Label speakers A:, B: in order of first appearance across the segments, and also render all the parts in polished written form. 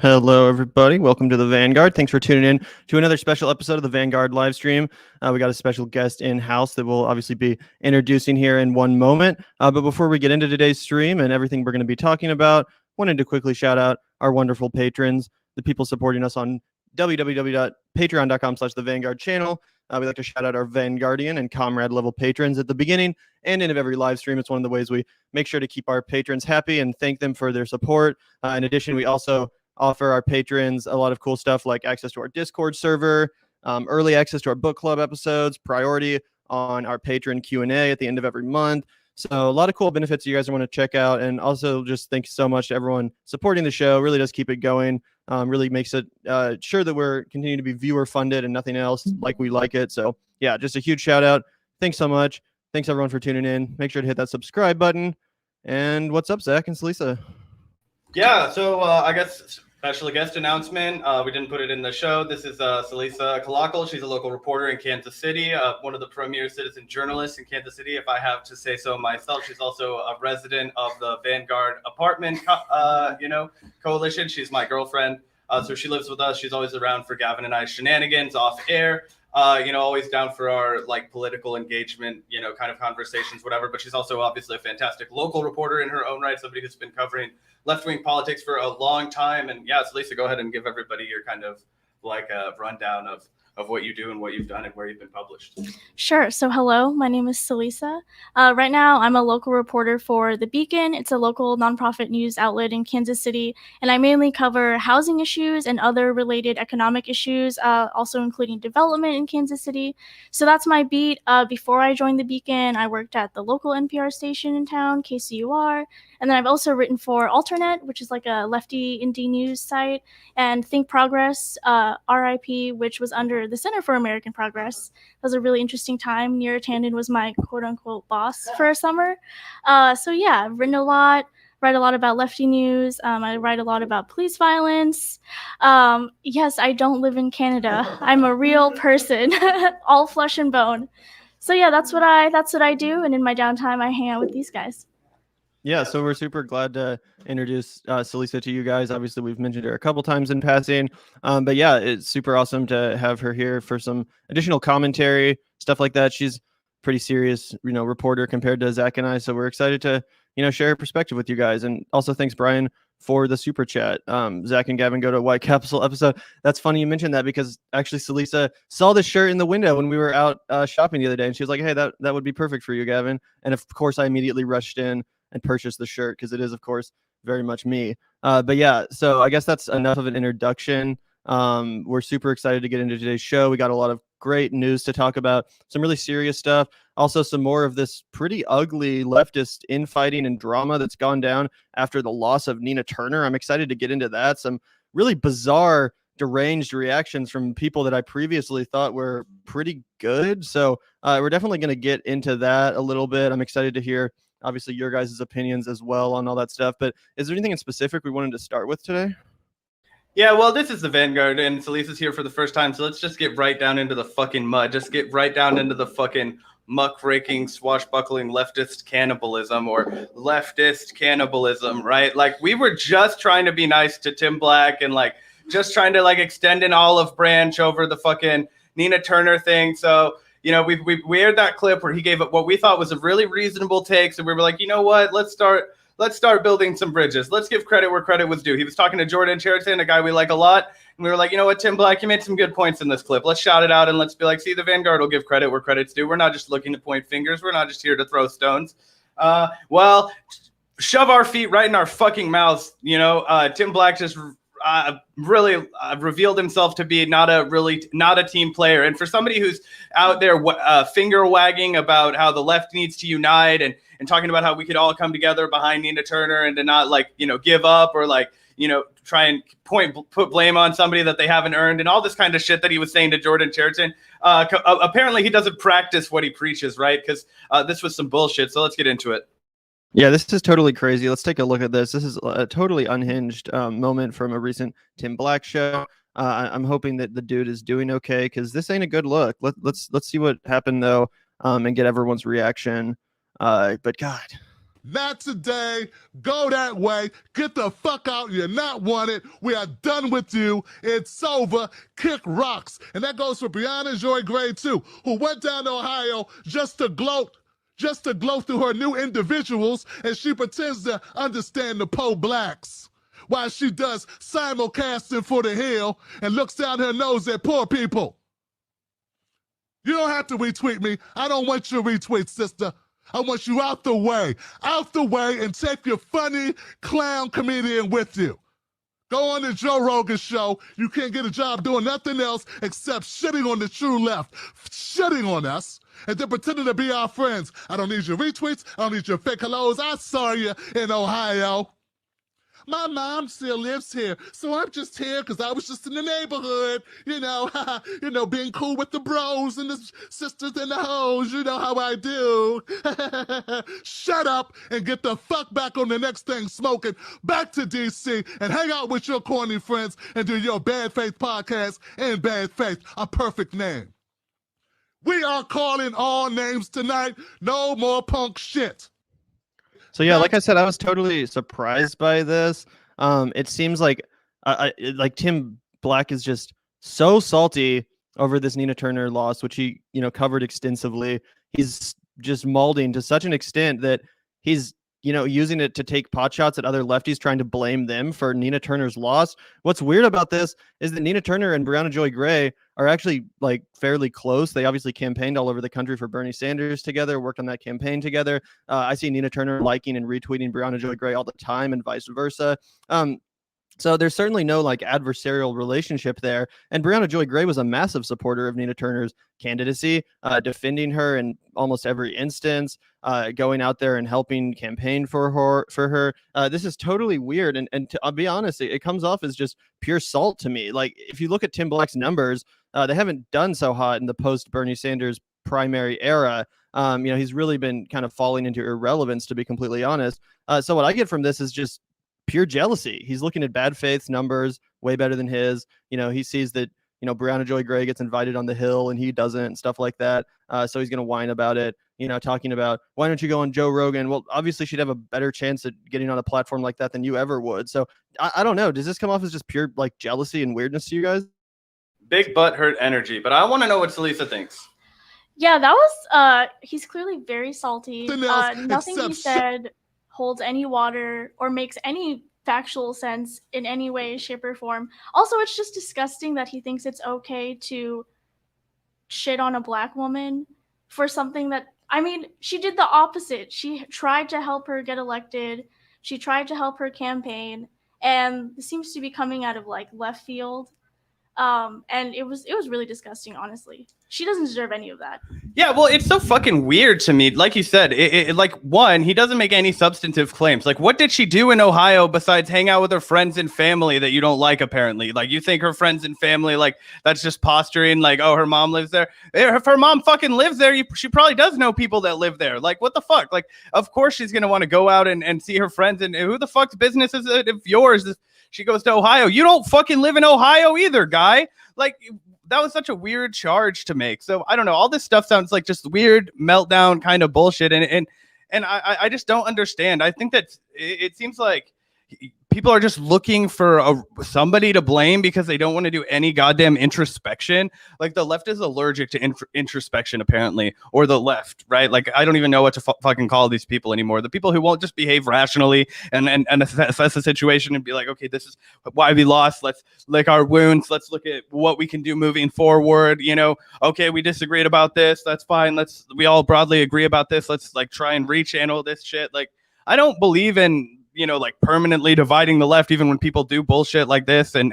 A: Hello, everybody. Welcome to the Vanguard. Thanks for tuning in to another special episode of the Vanguard live stream. We got a special guest in-house that we'll obviously be introducing here in one moment. But before we get into today's stream and everything we're going to be talking about, wanted to quickly shout out our wonderful patrons, the people supporting us on www.patreon.com/the Vanguard channel. We like to shout out our Vanguardian and Comrade level patrons at the beginning and end of every live stream. It's one of the ways we make sure to keep our patrons happy and thank them for their support. In addition, we also offer our patrons a lot of cool stuff like access to our Discord server, early access to our book club episodes, priority on our patron Q&A at the end of every month. So a lot of cool benefits you guys want to check out. And also just thanks so much to everyone supporting the show. Really does keep it going. Really makes it sure that we're continuing to be viewer funded and nothing else like we like it. So yeah, just a huge shout out. Thanks so much. Thanks everyone for tuning in. Make sure to hit that subscribe button. And what's up, Zach and Salisa?
B: Yeah, so I guess special guest announcement. We didn't put it in the show. This is Salisa Kalakal. She's a local reporter in Kansas City, one of the premier citizen journalists in Kansas City, if I have to say so myself. She's also a resident of the Vanguard apartment, coalition. She's my girlfriend. So she lives with us. She's always around for Gavin and I's shenanigans off air. Always down for our political engagement, kind of conversations, whatever. But she's also obviously a fantastic local reporter in her own right, somebody who's been covering left-wing politics for a long time. And yeah, so Lisa, go ahead and give everybody your kind of a rundown of what you do and what you've done and where you've been published.
C: Sure. So hello, my name is Salisa. Right now, I'm a local reporter for The Beacon. It's a local nonprofit news outlet in Kansas City, and I mainly cover housing issues and other related economic issues, also including development in Kansas City. So that's my beat. Before I joined The Beacon, I worked at the local NPR station in town, KCUR, and then I've also written for Alternet, which is like a lefty indie news site, and Think Progress, RIP, which was under the Center for American Progress. It was a really interesting time. Neera Tanden was my quote-unquote boss for a summer. So yeah, I've written a lot, write a lot about lefty news. I write a lot about police violence. Yes, I don't live in Canada. I'm a real person, all flesh and bone. So yeah, that's what I do. And in my downtime, I hang out with these guys.
A: Yeah, so we're super glad to introduce Salisa to you guys. Obviously, we've mentioned her a couple times in passing, but yeah, it's super awesome to have her here for some additional commentary, stuff like that. She's pretty serious, reporter compared to Zach and I, so we're excited to, share her perspective with you guys. And also thanks, Brian, for the super chat. Zach and Gavin go to White Capsule episode. That's funny you mentioned that because actually Salisa saw the shirt in the window when we were out shopping the other day, and she was like, hey, that would be perfect for you, Gavin. And of course, I immediately rushed in and purchase the shirt because it is, of course, very much me. But yeah, so I guess that's enough of an introduction. We're super excited to get into today's show. We got a lot of great news to talk about, some really serious stuff. Also, some more of this pretty ugly leftist infighting and drama that's gone down after the loss of Nina Turner. I'm excited to get into that. Some really bizarre, deranged reactions from people that I previously thought were pretty good. So we're definitely going to get into that a little bit. I'm excited to hear obviously your guys' opinions as well on all that stuff. But is there anything in specific we wanted to start with today?
B: Yeah, well, this is the Vanguard, and Salisa's here for the first time, so let's just get right down into the fucking mud. Just get right down into the fucking muckraking, swashbuckling leftist cannibalism, right? Like, we were just trying to be nice to Tim Black and, just trying to, extend an olive branch over the fucking Nina Turner thing, so... we aired that clip where he gave it what we thought was a really reasonable take. So we were like, you know what? Let's start building some bridges. Let's give credit where credit was due. He was talking to Jordan Cheriton, a guy we like a lot. And we were like, you know what, Tim Black, you made some good points in this clip. Let's shout it out and let's be like, see, the Vanguard will give credit where credit's due. We're not just looking to point fingers. We're not just here to throw stones. Shove our feet right in our fucking mouths. Tim Black just really revealed himself to be not a team player. And for somebody who's out there finger wagging about how the left needs to unite and talking about how we could all come together behind Nina Turner and to not give up or try and put blame on somebody that they haven't earned and all this kind of shit that he was saying to Jordan Cheriton. Apparently he doesn't practice what he preaches, right? Because this was some bullshit. So let's get into it.
A: Yeah, this is totally crazy. Let's take a look at this. This is a totally unhinged moment from a recent Tim Black show. I'm hoping that the dude is doing okay because this ain't a good look. Let's see what happened though, and get everyone's reaction. But God,
D: Not today. Go that way. Get the fuck out. You're not wanted. We are done with you. It's over. Kick rocks. And that goes for Briahna Joy Gray, too, who went down to Ohio just to gloat through her new individuals, and she pretends to understand the po-blacks while she does simulcasting for the Hill and looks down her nose at poor people. You don't have to retweet me. I don't want your retweet, sister. I want you out the way, and take your funny clown comedian with you. Go on the Joe Rogan show. You can't get a job doing nothing else except shitting on the true left, shitting on us, and then pretending to be our friends. I don't need your retweets. I don't need your fake hellos. I saw you in Ohio. My mom still lives here, so I'm just here because I was just in the neighborhood, being cool with the bros and the sisters and the hoes. You know how I do. Shut up and get the fuck back on the next thing smoking. Back to DC and hang out with your corny friends and do your Bad Faith podcast in bad faith, a perfect name. We are calling all names tonight. No more punk shit.
A: So yeah, like I said, I was totally surprised by this. It seems like Tim Black is just so salty over this Nina Turner loss, which he covered extensively. He's just mauling to such an extent that he's using it to take pot shots at other lefties, trying to blame them for Nina Turner's loss. What's weird about this is that Nina Turner and Briahna Joy Gray are actually fairly close. They obviously campaigned all over the country for Bernie Sanders together, worked on that campaign together. I see Nina Turner liking and retweeting Briahna Joy Gray all the time and vice versa. So there's certainly no adversarial relationship there. And Briahna Joy Gray was a massive supporter of Nina Turner's candidacy, defending her in almost every instance, going out there and helping campaign for her. This is totally weird. And I'll be honest, it comes off as just pure salt to me. If you look at Tim Black's numbers, they haven't done so hot in the post Bernie Sanders primary era. He's really been kind of falling into irrelevance, to be completely honest. So what I get from this is just pure jealousy. He's looking at Bad Faith's numbers way better than his. He sees that Briahna Joy Gray gets invited on the Hill and he doesn't, and stuff like that. So he's going to whine about it, talking about, why don't you go on Joe Rogan? Well, obviously she'd have a better chance at getting on a platform like that than you ever would. So I don't know. Does this come off as just pure jealousy and weirdness to you guys?
B: Big butt hurt energy, but I want to know what Salisa thinks.
C: Yeah, that was he's clearly very salty. Nothing he said holds any water or makes any factual sense in any way, shape, or form. Also, it's just disgusting that he thinks it's okay to shit on a Black woman for something that, she did the opposite. She tried to help her get elected. She tried to help her campaign, and this seems to be coming out of left field. And it was really disgusting, honestly. She doesn't deserve any of that.
B: Yeah, well, it's so fucking weird to me. Like you said, one, he doesn't make any substantive claims. What did she do in Ohio besides hang out with her friends and family that you don't like, apparently? You think her friends and family, that's just posturing, oh, her mom lives there? If her mom fucking lives there, she probably does know people that live there. What the fuck? Of course she's going to want to go out and see her friends, and who the fuck's business is it if yours is she goes to Ohio? You don't fucking live in Ohio either, guy. That was such a weird charge to make. So I don't know. All this stuff sounds like just weird meltdown kind of bullshit. And I just don't understand. I think that it seems like people are just looking for somebody to blame because they don't want to do any goddamn introspection. The left is allergic to introspection, apparently, or the left, right? I don't even know what to fucking call these people anymore. The people who won't just behave rationally and assess the situation and be like, okay, this is why we lost. Let's lick our wounds. Let's look at what we can do moving forward. Okay, we disagreed about this. That's fine. We all broadly agree about this. Let's try and rechannel this shit. I don't believe in permanently dividing the left, even when people do bullshit like this. And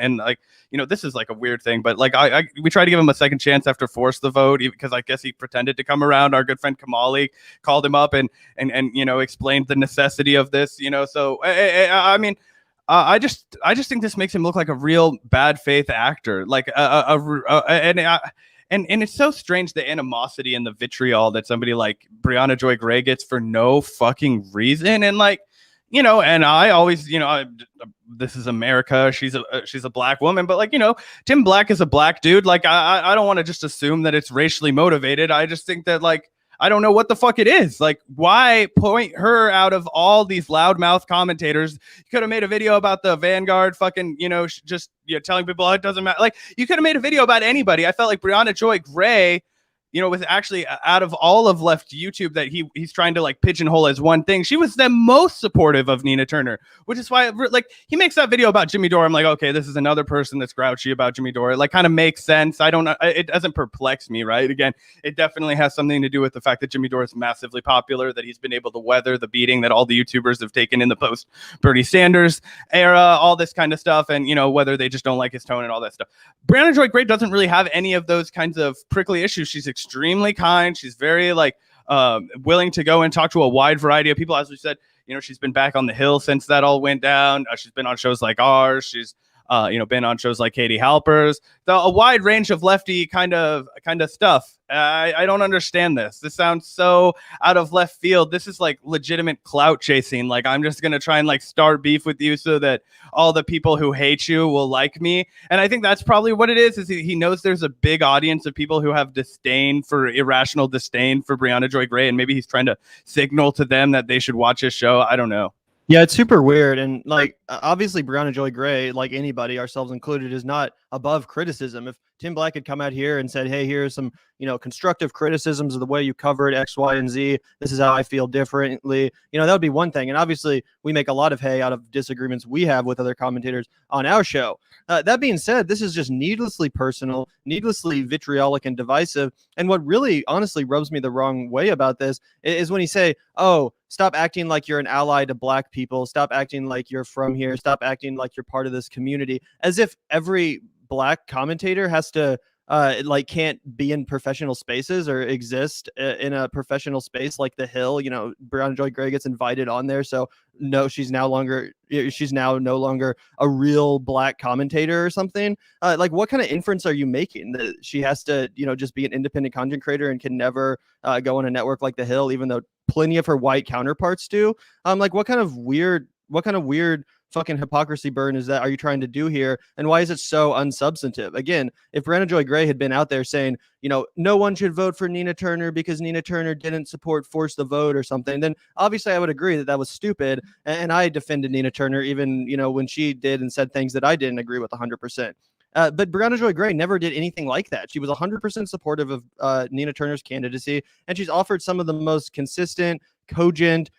B: this is a weird thing, but we tried to give him a second chance after Force the Vote, because I guess he pretended to come around. Our good friend Kamali called him up and explained the necessity of this, so I just think this makes him look like a real bad faith actor, and it's so strange, the animosity and the vitriol that somebody like Briahna Joy Gray gets for no fucking reason. And and I always, this is America. She's a Black woman, but Tim Black is a Black dude. I don't want to just assume that it's racially motivated. I just think that I don't know what the fuck it is. Like, why point her out of all these loudmouth commentators? You could have made a video about the Vanguard fucking, just telling people, oh, it doesn't matter. Like, you could have made a video about anybody. I felt like Briahna Joy Gray, was actually out of all of left YouTube that he's trying to like pigeonhole as one thing. She was the most supportive of Nina Turner, which is why like he makes that video about Jimmy Dore. I'm like, okay, this is another person that's grouchy about Jimmy Dore. It like kind of makes sense. I don't know. It doesn't perplex me, right? Again, it definitely has something to do with the fact that Jimmy Dore is massively popular, that he's been able to weather the beating that all the YouTubers have taken in the post Bernie Sanders era, all this kind of stuff. And, whether they just don't like his tone and all that stuff. Briahna Joy Gray doesn't really have any of those kinds of prickly issues. She's extremely kind. She's very willing to go and talk to a wide variety of people. As we said, she's been back on the Hill since that all went down. She's been on shows like ours. She's been on shows like Katie Halper's, a wide range of lefty kind of stuff. I don't understand this. This sounds so out of left field. This is like legitimate clout chasing. Like, I'm just going to try and like start beef with you so that all the people who hate you will like me. And I think that's probably what it is he knows there's a big audience of people who have irrational disdain for Briahna Joy Gray. And maybe he's trying to signal to them that they should watch his show. I don't know.
A: Yeah, it's super weird. And like, obviously Briahna Joy Gray, like anybody, ourselves included, is not above criticism. If Tim Black had come out here and said, hey, here's some, constructive criticisms of the way you covered X, Y, and Z, this is how I feel differently, that would be one thing. And obviously we make a lot of hay out of disagreements we have with other commentators on our show. That being said, this is just needlessly personal, needlessly vitriolic and divisive. And what really honestly rubs me the wrong way about this is when you say, oh, stop acting like you're an ally to Black people. Stop acting like you're from here. Stop acting like you're part of this community, as if every Black commentator has to can't be in professional spaces or exist in a professional space like the Hill. Briahna Joy Gray gets invited on there, so no, she's now no longer a real Black commentator or something. Like, what kind of inference are you making that she has to just be an independent content creator and can never go on a network like the Hill, even though plenty of her white counterparts do? Like, what kind of weird fucking hypocrisy burn is that are you trying to do here, and why is it so unsubstantive? Again, if Briahna Joy Gray had been out there saying, no one should vote for Nina Turner because Nina Turner didn't support force the vote or something, then obviously I would agree that was stupid, and I defended Nina Turner even when she did and said things that I didn't agree with 100%. But Briahna Joy Gray never did anything like that. She was 100% supportive of Nina Turner's candidacy, and she's offered some of the most consistent, cogent,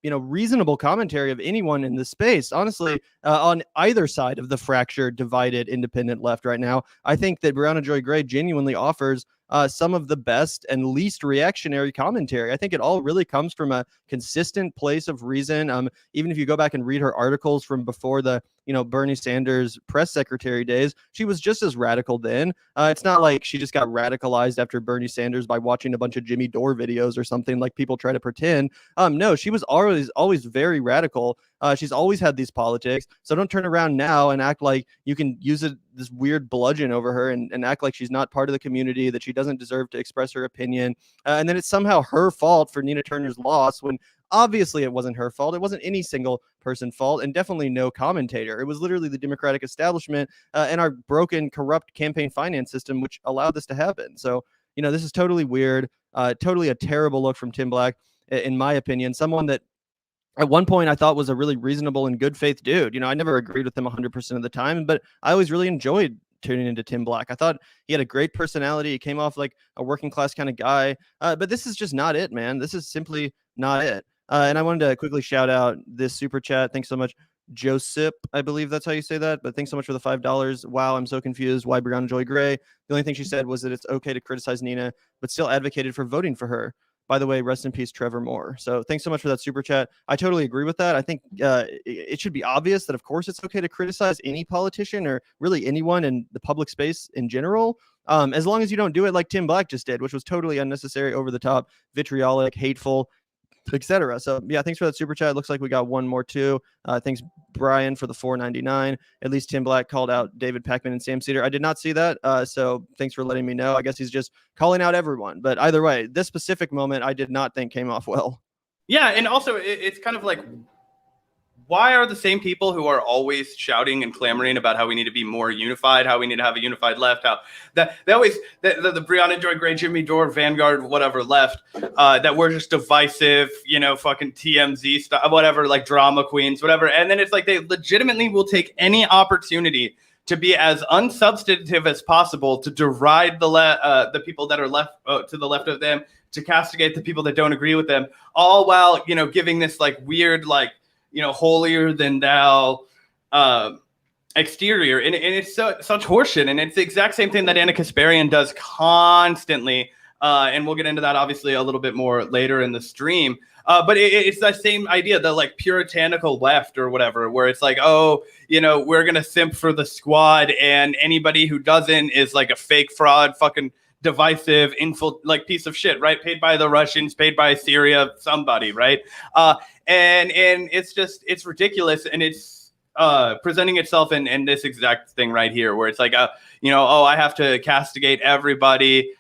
A: reasonable commentary of anyone in the space, honestly, on either side of the fractured, divided, independent left right now. I think that Briahna Joy Gray genuinely offers some of the best and least reactionary commentary. I think it all really comes from a consistent place of reason. Even if you go back and read her articles from before the Bernie Sanders press secretary days, she was just as radical then. It's not like she just got radicalized after Bernie Sanders by watching a bunch of Jimmy Dore videos or something like people try to pretend. No, she was always very radical. She's always had these politics. So don't turn around now and act like you can use this weird bludgeon over her and act like she's not part of the community, that she doesn't deserve to express her opinion. And then it's somehow her fault for Nina Turner's loss, when obviously it wasn't her fault. It wasn't any single person's fault, and definitely no commentator. It was literally the Democratic establishment and our broken, corrupt campaign finance system, which allowed this to happen. So, this is totally weird, totally a terrible look from Tim Black, in my opinion. Someone that at one point I thought was a really reasonable and good faith dude. I never agreed with him 100% of the time, but I always really enjoyed tuning into Tim Black. I thought he had a great personality. He came off like a working class kind of guy. But this is just not it, man. This is simply not it. And I wanted to quickly shout out this super chat. Thanks so much, Joseph. I believe that's how you say that. But thanks so much for the $5. Wow, I'm so confused. Why Briahna Joy Gray? The only thing she said was that it's okay to criticize Nina, but still advocated for voting for her. By the way, rest in peace, Trevor Moore. So thanks so much for that super chat. I totally agree with that. I think it should be obvious that, of course, it's okay to criticize any politician or really anyone in the public space in general, as long as you don't do it like Tim Black just did, which was totally unnecessary, over the top, vitriolic, hateful, etc. So yeah, thanks for that super chat. Looks like we got one more too. Thanks, Brian, for the $4.99. At least Tim Black called out David Pakman and Sam Cedar. I did not see that, so thanks for letting me know. I guess he's just calling out everyone. But either way, this specific moment I did not think came off well.
B: Yeah, and also it's kind of like why are the same people who are always shouting and clamoring about how we need to be more unified, how we need to have a unified left, how that they always the Briahna, Joy Gray, Jimmy Dore, Vanguard, whatever left, that we're just divisive, you know, fucking TMZ stuff, whatever, like drama queens, whatever. And then it's like they legitimately will take any opportunity to be as unsubstantive as possible, to deride the people that are left to the left of them, to castigate the people that don't agree with them, all while, you know, giving this like weird, like, you know, holier than thou exterior. And it's such horseshit. And it's the exact same thing that Anna Kasparian does constantly. And we'll get into that obviously a little bit more later in the stream. But it's that same idea, the like puritanical left or whatever, where it's like, oh, you know, we're going to simp for the squad, and anybody who doesn't is like a fake fraud, fucking divisive, like piece of shit, right? Paid by the Russians, paid by Syria, somebody, right? And it's just, it's ridiculous. And it's presenting itself in this exact thing right here, where it's like, you know, oh, I have to castigate everybody.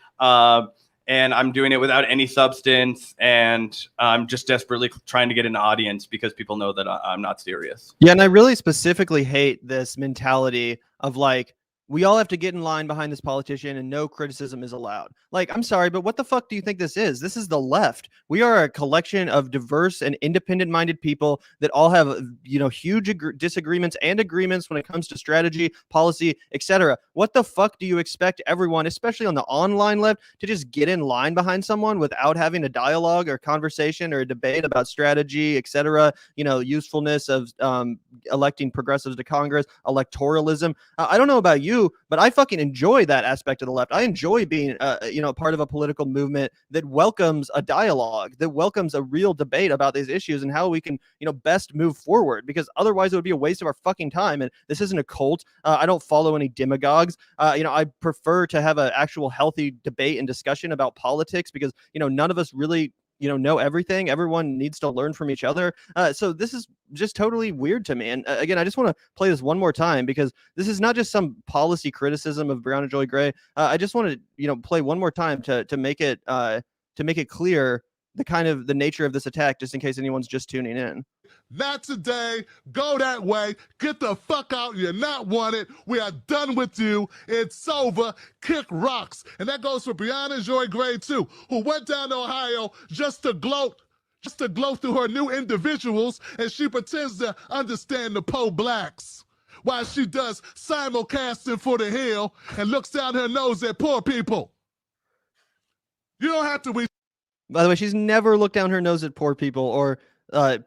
B: And I'm doing it without any substance, and I'm just desperately trying to get an audience because people know that I'm not serious.
A: Yeah, and I really specifically hate this mentality of like, we all have to get in line behind this politician and no criticism is allowed. Like, I'm sorry, but what the fuck do you think this is? This is the left. We are a collection of diverse and independent-minded people that all have, you know, huge disagreements and agreements when it comes to strategy, policy, etc. What the fuck do you expect everyone, especially on the online left, to just get in line behind someone without having a dialogue or conversation or a debate about strategy, etc.? You know, usefulness of electing progressives to Congress, electoralism. I don't know about you, but I fucking enjoy that aspect of the left. I enjoy being, you know, part of a political movement that welcomes a dialogue, that welcomes a real debate about these issues and how we can, you know, best move forward. Because otherwise, it would be a waste of our fucking time. And this isn't a cult. I don't follow any demagogues. You know, I prefer to have an actual healthy debate and discussion about politics because, you know, none of us really, you know everything. Everyone needs to learn from each other. So this is just totally weird to me. And again, I just want to play this one more time because this is not just some policy criticism of Briahna Joy Gray. I just want to, you know, play one more time to make it clear the nature of this attack, just in case anyone's just tuning in.
D: Not today. Go that way. Get the fuck out. You're not wanted. We are done with you. It's over. Kick rocks. And that goes for Briahna Joy Gray too, who went down to Ohio just to gloat through her new individuals, and she pretends to understand the po-blacks while she does simulcasting for the Hill and looks down her nose at poor people. You don't have to be.
A: By the way, she's never looked down her nose at poor people or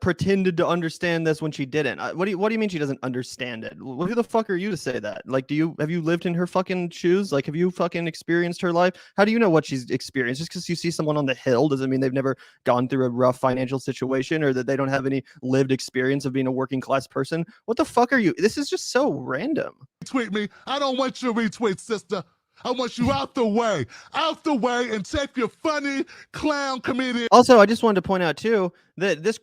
A: pretended to understand this when she didn't. What do you mean she doesn't understand it? Who the fuck are you to say that? Like, have you lived in her fucking shoes? Like, have you fucking experienced her life? How do you know what she's experienced? Just because you see someone on the Hill doesn't mean they've never gone through a rough financial situation or that they don't have any lived experience of being a working class person. What the fuck are you? This is just so random.
D: Tweet me. I don't want your retweet, sister. I want you out the way, and take your funny clown comedian.
A: Also, I just wanted to point out too that this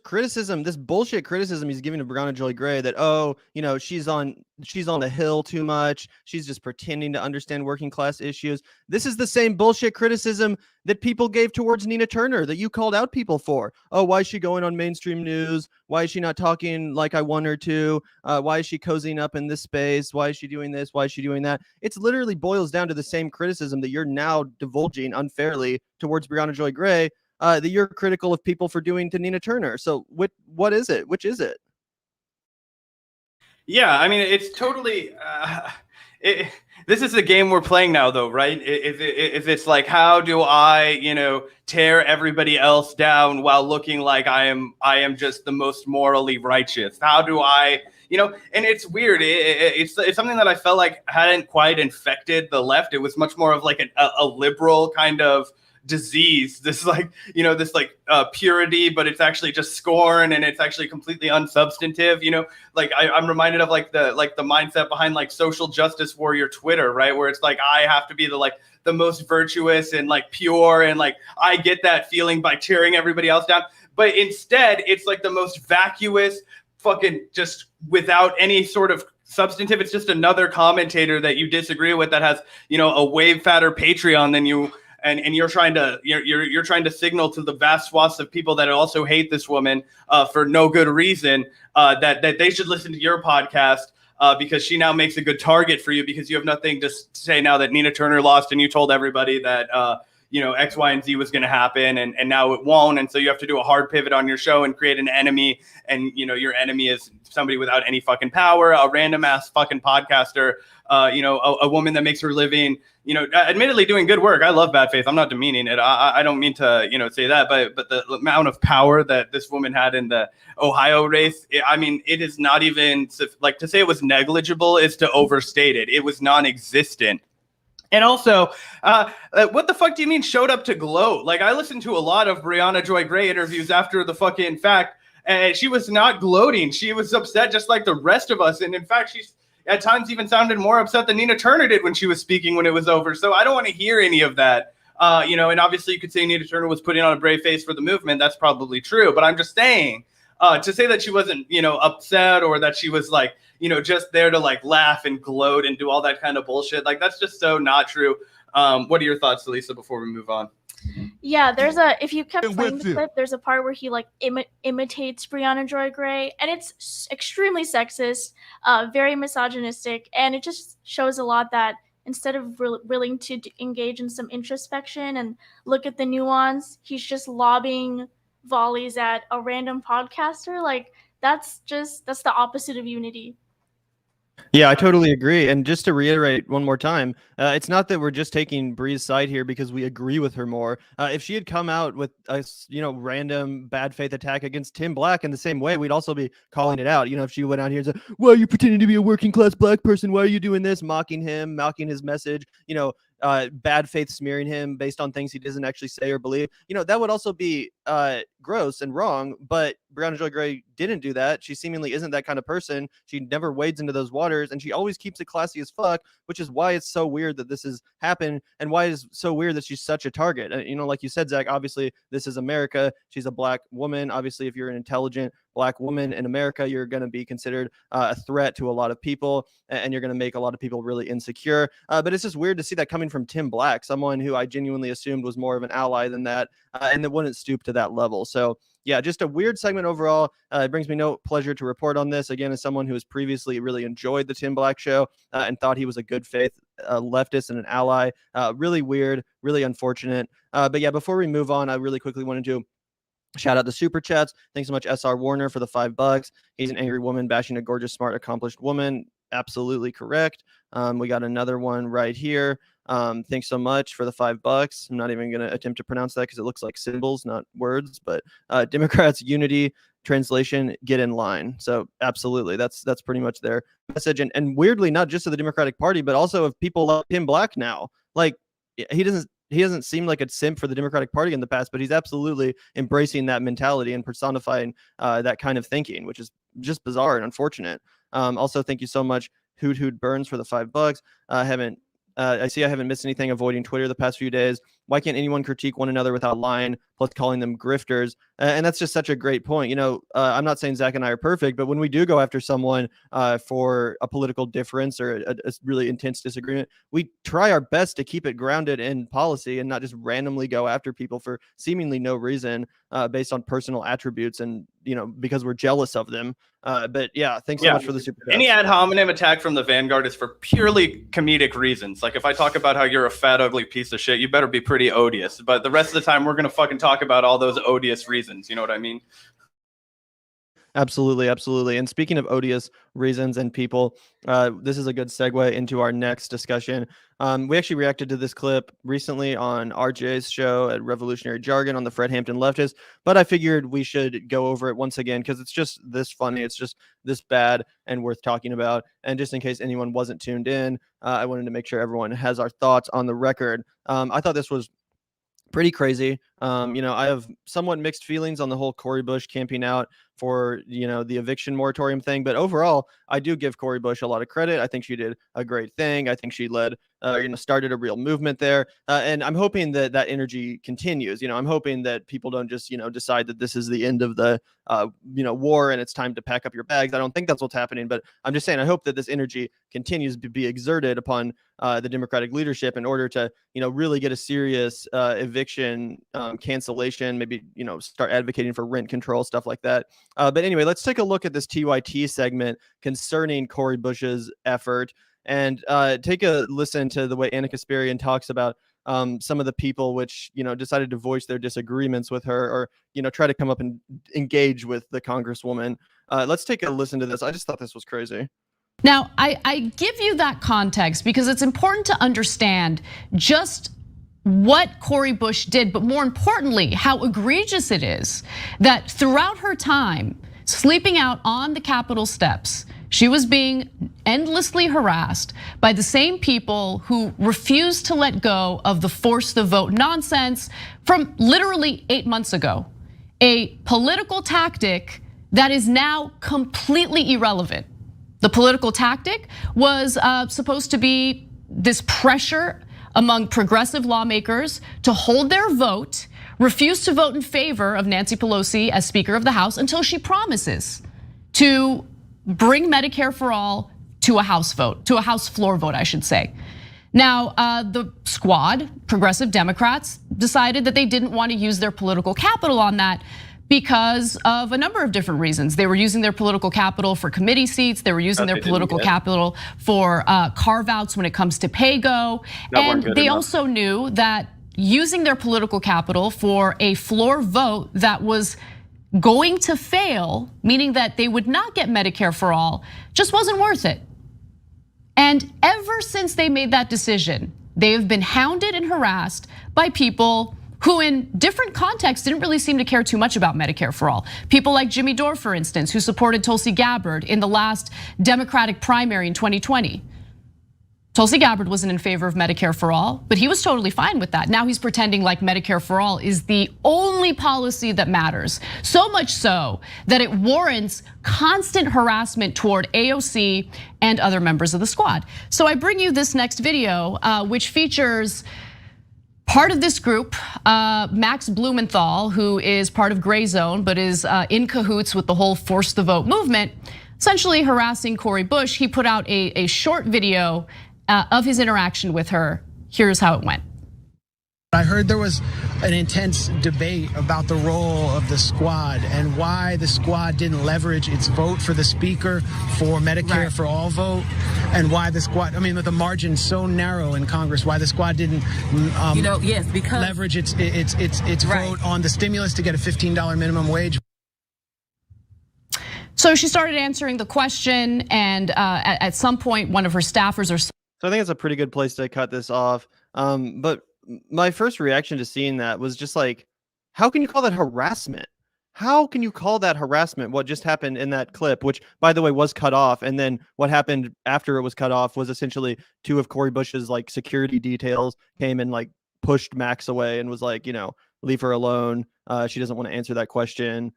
A: bullshit criticism he's giving to Briahna Joy Gray, that, oh, you know, she's on the Hill too much, she's just pretending to understand working class issues. This is the same bullshit criticism that people gave towards Nina Turner, that you called out people for. Oh, why is she going on mainstream news? Why is she not talking like I want her to? Why is she cozying up in this space? Why is she doing this? Why is she doing that? It's literally boils down to the same criticism that you're now divulging unfairly towards Briahna Joy Gray, that you're critical of people for doing to Nina Turner. So what is it? Which is it?
B: Yeah, I mean, it's totally. This is the game we're playing now, though, right? If it's like, how do I, you know, tear everybody else down while looking like I am just the most morally righteous? How do I, you know? And it's weird. It's something that I felt like hadn't quite infected the left. It was much more of like a liberal kind of disease, this like, you know, this like purity, but it's actually just scorn, and it's actually completely unsubstantive, you know. Like I'm reminded of like the mindset behind like social justice warrior Twitter, right, where it's like I have to be the most virtuous and like pure, and like I get that feeling by tearing everybody else down, but instead it's like the most vacuous, fucking just without any sort of substantive. It's just another commentator that you disagree with that has, you know, a way fatter Patreon than you and you're trying to signal to the vast swaths of people that also hate this woman for no good reason that they should listen to your podcast. Because she now makes a good target for you because you have nothing to say now that Nina Turner lost and you told everybody that, X, Y, and Z was going to happen and now it won't. And so you have to do a hard pivot on your show and create an enemy. And, your enemy is somebody without any fucking power, a random ass fucking podcaster, a woman that makes her living, admittedly doing good work. I love Bad Faith. I'm not demeaning it. I don't mean to, say that, but the amount of power that this woman had in the Ohio race, it is not even like to say it was negligible is to overstate it. It was non-existent. And also, what the fuck do you mean showed up to gloat? Like, I listened to a lot of Briahna Joy Gray interviews after the fucking fact, and she was not gloating. She was upset just like the rest of us. And in fact, she's at times even sounded more upset than Nina Turner did when she was speaking when it was over. So I don't want to hear any of that. And obviously you could say Nina Turner was putting on a brave face for the movement. That's probably true. But I'm just saying, to say that she wasn't, upset or that she was like, just there to like laugh and gloat and do all that kind of bullshit. Like, that's just so not true. What are your thoughts, Lisa, before we move on?
C: Yeah, if you kept playing the clip, there's a part where he like imitates Briahna Joy Gray, and it's extremely sexist, very misogynistic, and it just shows a lot that instead of willing to engage in some introspection and look at the nuance, he's just lobbing volleys at a random podcaster. Like, that's the opposite of unity.
A: Yeah, I totally agree. And just to reiterate one more time, it's not that we're just taking Bree's side here because we agree with her more. If she had come out with a random bad faith attack against Tim Black in the same way, we'd also be calling it out. If she went out here and said, "Why are you pretending to be a working class black person? Why are you doing this?" Mocking him, mocking his message, bad faith smearing him based on things he doesn't actually say or believe. That would also be gross and wrong. But Briahna Joy Gray didn't do that. She seemingly isn't that kind of person. She never wades into those waters, and she always keeps it classy as fuck, which is why it's so weird that this has happened and why it's so weird that she's such a target. Like you said, Zach, obviously this is America. She's a black woman. Obviously, if you're an intelligent black woman in America, you're going to be considered a threat to a lot of people, and you're going to make a lot of people really insecure. But it's just weird to see that coming from Tim Black, someone who I genuinely assumed was more of an ally than that, and that wouldn't stoop to that level. So yeah, just a weird segment overall. It brings me no pleasure to report on this. Again, as someone who has previously really enjoyed the Tim Black show and thought he was a good faith leftist and an ally. Really weird, really unfortunate. But yeah, before we move on, I really quickly wanted to shout out the super chats. Thanks so much, SR Warner, for the $5. He's an angry woman bashing a gorgeous, smart, accomplished woman. Absolutely correct. We got another one right here. Thanks so much for the $5. I'm not even going to attempt to pronounce that because it looks like symbols, not words. But Democrats unity, translation, get in line. So absolutely, that's pretty much their message. And weirdly, not just of the Democratic Party, but also of people like Tim Black now. Like, he doesn't seem like a simp for the Democratic Party in the past, but he's absolutely embracing that mentality and personifying that kind of thinking, which is just bizarre and unfortunate. Also, thank you so much, Hoot Burns, for the $5. I haven't missed anything avoiding Twitter the past few days. Why can't anyone critique one another without lying, plus calling them grifters? And that's just such a great point. I'm not saying Zach and I are perfect, but when we do go after someone for a political difference or a really intense disagreement, we try our best to keep it grounded in policy and not just randomly go after people for seemingly no reason based on personal attributes and, because we're jealous of them. But yeah, thanks so much for the super chat.
B: Any ad hominem attack from the Vanguard is for purely comedic reasons. Like, if I talk about how you're a fat, ugly piece of shit, you better be pretty odious. But the rest of the time, we're going to fucking talk about all those odious reasons. You know what I mean?
A: Absolutely, absolutely. And speaking of odious reasons and people, this is a good segue into our next discussion. We actually reacted to this clip recently on RJ's show at Revolutionary Jargon on the Fred Hampton Leftist, but I figured we should go over it once again because it's just this funny. It's just this bad and worth talking about. And just in case anyone wasn't tuned in, I wanted to make sure everyone has our thoughts on the record. I thought this was pretty crazy. I have somewhat mixed feelings on the whole Cori Bush camping out for, the eviction moratorium thing. But overall, I do give Cori Bush a lot of credit. I think she did a great thing. I think she led, started a real movement there. And I'm hoping that that energy continues. I'm hoping that people don't just, decide that this is the end of the, war and it's time to pack up your bags. I don't think that's what's happening, but I'm just saying, I hope that this energy continues to be exerted upon the Democratic leadership in order to, really get a serious eviction cancellation, maybe, start advocating for rent control, stuff like that. But anyway, let's take a look at this TYT segment concerning Cori Bush's effort and take a listen to the way Anna Kasparian talks about some of the people which, decided to voice their disagreements with her or, try to come up and engage with the Congresswoman. Let's take a listen to this. I just thought this was crazy.
E: Now, I give you that context because it's important to understand just what Cori Bush did, but more importantly, how egregious it is that throughout her time sleeping out on the Capitol steps, she was being endlessly harassed by the same people who refused to let go of the force the vote nonsense from literally 8 months ago. A political tactic that is now completely irrelevant. The political tactic was supposed to be this pressure among progressive lawmakers to hold their vote, refuse to vote in favor of Nancy Pelosi as Speaker of the House until she promises to bring Medicare for all to a House vote, to a House floor vote, I should say. Now, the squad, progressive Democrats, decided that they didn't want to use their political capital on that because of a number of different reasons. They were using their political capital for committee seats. They were using their political capital for carve-outs when it comes to pay-go. And they also knew that using their political capital for a floor vote that was going to fail, meaning that they would not get Medicare for all, just wasn't worth it. And ever since they made that decision, they have been hounded and harassed by people who in different contexts didn't really seem to care too much about Medicare for all. People like Jimmy Dore, for instance, who supported Tulsi Gabbard in the last Democratic primary in 2020. Tulsi Gabbard wasn't in favor of Medicare for all, but he was totally fine with that. Now he's pretending like Medicare for all is the only policy that matters. So much so that it warrants constant harassment toward AOC and other members of the squad. So I bring you this next video, which features part of this group, Max Blumenthal, who is part of Gray Zone, but is in cahoots with the whole Force the Vote movement, essentially harassing Cori Bush. He put out a short video of his interaction with her. Here's how it went.
F: I heard there was an intense debate about the role of the squad and why the squad didn't leverage its vote for the speaker for Medicare for all vote, and why the squad, I mean, with the margin so narrow in Congress, why the squad didn't because leverage its vote on the stimulus to get a $15 minimum wage.
E: So she started answering the question, and at some point, one of her staffers or
A: so I think it's a pretty good place to cut this off. But my first reaction to seeing that was just like, how can you call that harassment? How can you call that harassment? What just happened in that clip, which by the way was cut off, and then what happened after it was cut off was essentially two of Cori Bush's like security details came and like pushed Max away and was like, leave her alone. She doesn't want to answer that question.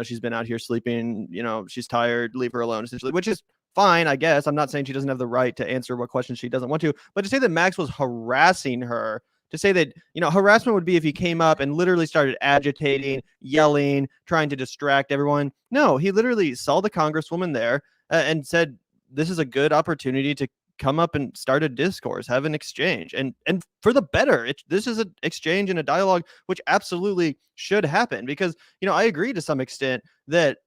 A: She's been out here sleeping. She's tired. Leave her alone. Essentially, which is fine, I guess. I'm not saying she doesn't have the right to answer what questions she doesn't want to, but to say that Max was harassing her, to say that, harassment would be if he came up and literally started agitating, yelling, trying to distract everyone. No, he literally saw the Congresswoman there and said, this is a good opportunity to come up and start a discourse, have an exchange, and for the better. This is an exchange and a dialogue which absolutely should happen, because I agree to some extent that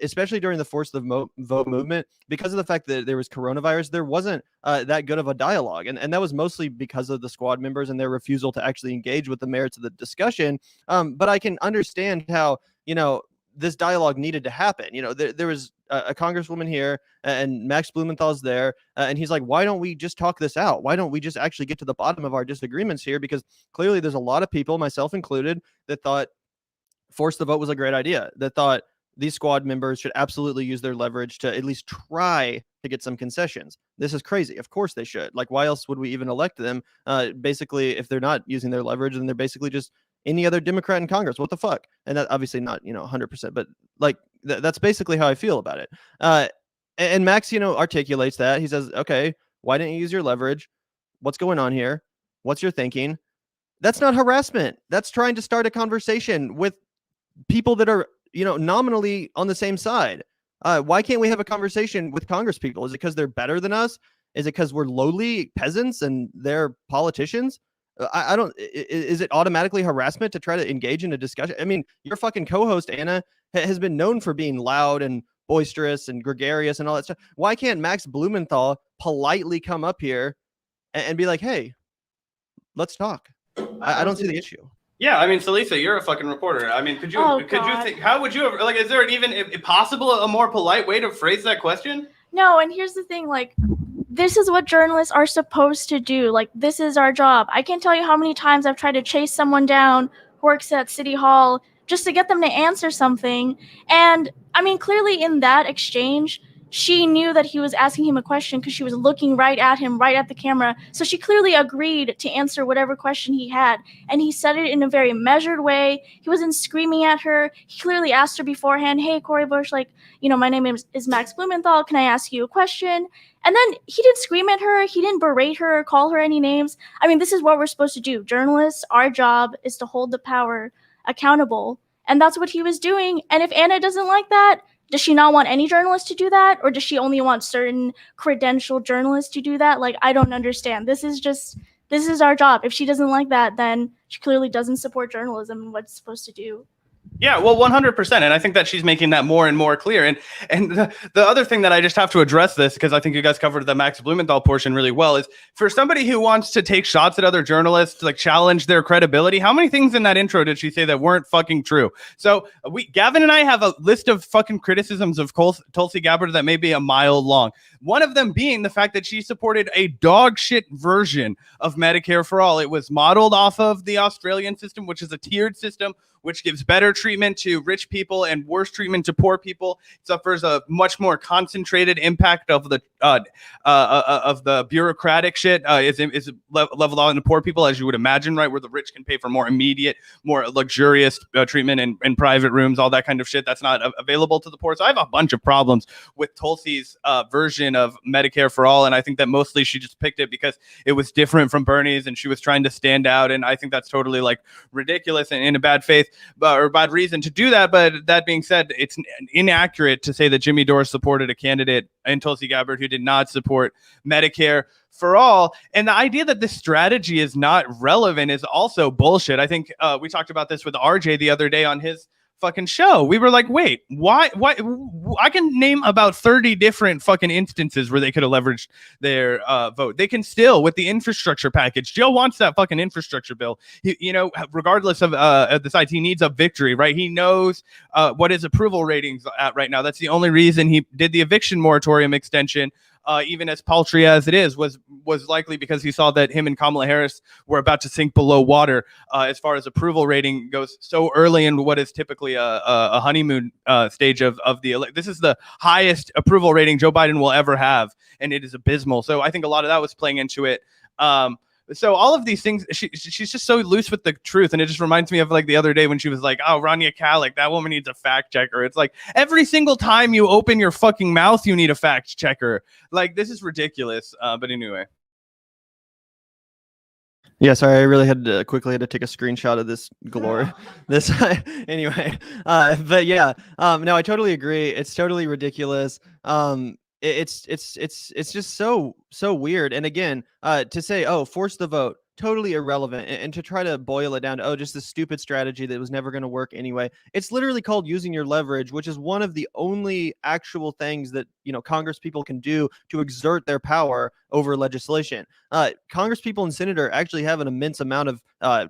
A: especially during the Force the Vote movement, because of the fact that there was coronavirus, there wasn't that good of a dialogue, and that was mostly because of the squad members and their refusal to actually engage with the merits of the discussion. But I can understand how this dialogue needed to happen. There was a congresswoman here and Max Blumenthal's there, and he's like, why don't we just talk this out? Why don't we just actually get to the bottom of our disagreements here? Because clearly there's a lot of people, myself included, that thought Force the Vote was a great idea, that thought these squad members should absolutely use their leverage to at least try to get some concessions. This is crazy. Of course they should. Like, why else would we even elect them? Basically, if they're not using their leverage, then they're basically just any other Democrat in Congress. What the fuck? And that obviously not, 100%, but like that's basically how I feel about it. And Max, articulates that. He says, okay, why didn't you use your leverage? What's going on here? What's your thinking? That's not harassment. That's trying to start a conversation with people that are, nominally on the same side. Why can't we have a conversation with Congress people? Is it because they're better than us? Is it because we're lowly peasants and they're politicians? I don't. Is it automatically harassment to try to engage in a discussion? I mean, your fucking co-host Anna has been known for being loud and boisterous and gregarious and all that stuff. Why can't Max Blumenthal politely come up here and be like, "Hey, let's talk"? I don't see the issue.
B: Yeah, I mean, Salisa, you're a fucking reporter. I mean, could you think? How would you have, like? Is there even if possible a more polite way to phrase that question?
C: No, and here's the thing, like, this is what journalists are supposed to do. Like, this is our job. I can't tell you how many times I've tried to chase someone down who works at City Hall just to get them to answer something. And I mean, clearly in that exchange, she knew that he was asking him a question because she was looking right at him, right at the camera. So she clearly agreed to answer whatever question he had. And he said it in a very measured way. He wasn't screaming at her. He clearly asked her beforehand, hey, Cori Bush, like, my name is Max Blumenthal. Can I ask you a question? And then he didn't scream at her. He didn't berate her or call her any names. I mean, this is what we're supposed to do. Journalists, our job is to hold the power accountable. And that's what he was doing. And if Anna doesn't like that, does she not want any journalists to do that? Or does she only want certain credentialed journalists to do that? Like, I don't understand. This is our job. If she doesn't like that, then she clearly doesn't support journalism and what it's supposed to do.
B: Yeah, well, 100%. And I think that she's making that more and more clear. And the other thing that I just have to address this, because I think you guys covered the Max Blumenthal portion really well, is for somebody who wants to take shots at other journalists, like challenge their credibility, how many things in that intro did she say that weren't fucking true? So Gavin and I have a list of fucking criticisms of Tulsi Gabbard that may be a mile long. One of them being the fact that she supported a dog shit version of Medicare for All. It was modeled off of the Australian system, which is a tiered system, which gives better treatment to rich people and worse treatment to poor people. It suffers a much more concentrated impact of the bureaucratic shit. Is leveled out into poor people, as you would imagine, right? Where the rich can pay for more immediate, more luxurious treatment in private rooms, all that kind of shit that's not available to the poor. So I have a bunch of problems with Tulsi's version of Medicare for All, and I think that mostly she just picked it because it was different from Bernie's and she was trying to stand out, and I think that's totally like ridiculous and in a bad faith. Or bad reason to do that. But that being said, it's inaccurate to say that Jimmy Dore supported a candidate in Tulsi Gabbard who did not support Medicare for All. And the idea that this strategy is not relevant is also bullshit. I think we talked about this with RJ the other day on his fucking show. We were like, wait, why? I can name about 30 different fucking instances where they could have leveraged their vote. They can still, with the infrastructure package. Joe wants that fucking infrastructure bill. Regardless of the side, he needs a victory, right? He knows what his approval ratings at right now. That's the only reason he did the eviction moratorium extension. Even as paltry as it is, was likely because he saw that him and Kamala Harris were about to sink below water as far as approval rating goes so early in what is typically a honeymoon stage of the this is the highest approval rating Joe Biden will ever have, and it is abysmal. So I think a lot of that was playing into it. So all of these things, she's just so loose with the truth. And it just reminds me of like the other day when she was like, oh, Rania Khalek, that woman needs a fact checker. It's like every single time you open your fucking mouth, you need a fact checker. Like, this is ridiculous. But anyway.
A: Yeah, sorry, I really had to take a screenshot of this glory. Anyway. But yeah, no, I totally agree. It's totally ridiculous. It's just so weird. And again, to say, oh, force the vote, totally irrelevant, and to try to boil it down to, oh, just this stupid strategy that was never going to work anyway. It's literally called using your leverage, which is one of the only actual things that Congress people can do to exert their power over legislation. Congress people and senator actually have an immense amount of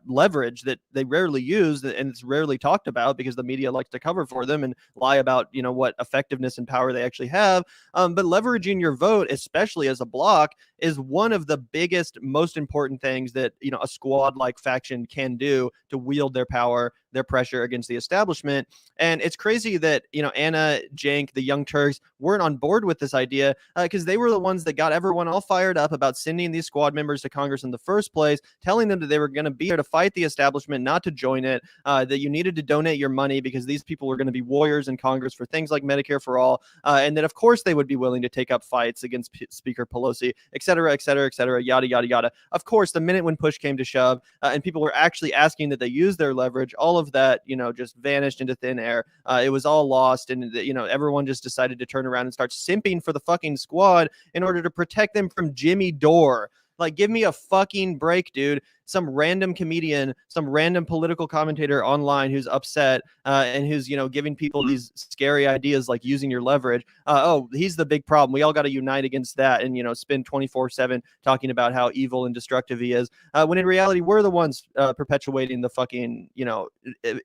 A: leverage that they rarely use, and it's rarely talked about because the media likes to cover for them and lie about what effectiveness and power they actually have. But leveraging your vote, especially as a bloc, is one of the biggest, most important things that a squad like faction can do to wield their power their pressure against the establishment. And it's crazy that, you know, Anna, Cenk, the Young Turks weren't on board with this idea because they were the ones that got everyone all fired up about sending these squad members to Congress in the first place, telling them that they were going to be there to fight the establishment, not to join it, that you needed to donate your money because these people were going to be warriors in Congress for things like Medicare for all, and that of course they would be willing to take up fights against Speaker Pelosi, et cetera, et cetera, et cetera, yada, yada, yada. Of course, the minute when push came to shove and people were actually asking that they use their leverage, all of that, you know, just vanished into thin air. It was all lost, and you know, everyone just decided to turn around and start simping for the fucking squad in order to protect them from Jimmy Dore. Like, give me a fucking break, dude. Some random comedian, some random political commentator online who's upset and who's, you know, giving people these scary ideas like using your leverage. Oh, he's the big problem. We all got to unite against that and, you know, spend 24/7 talking about how evil and destructive he is. When in reality, we're the ones perpetuating the fucking, you know,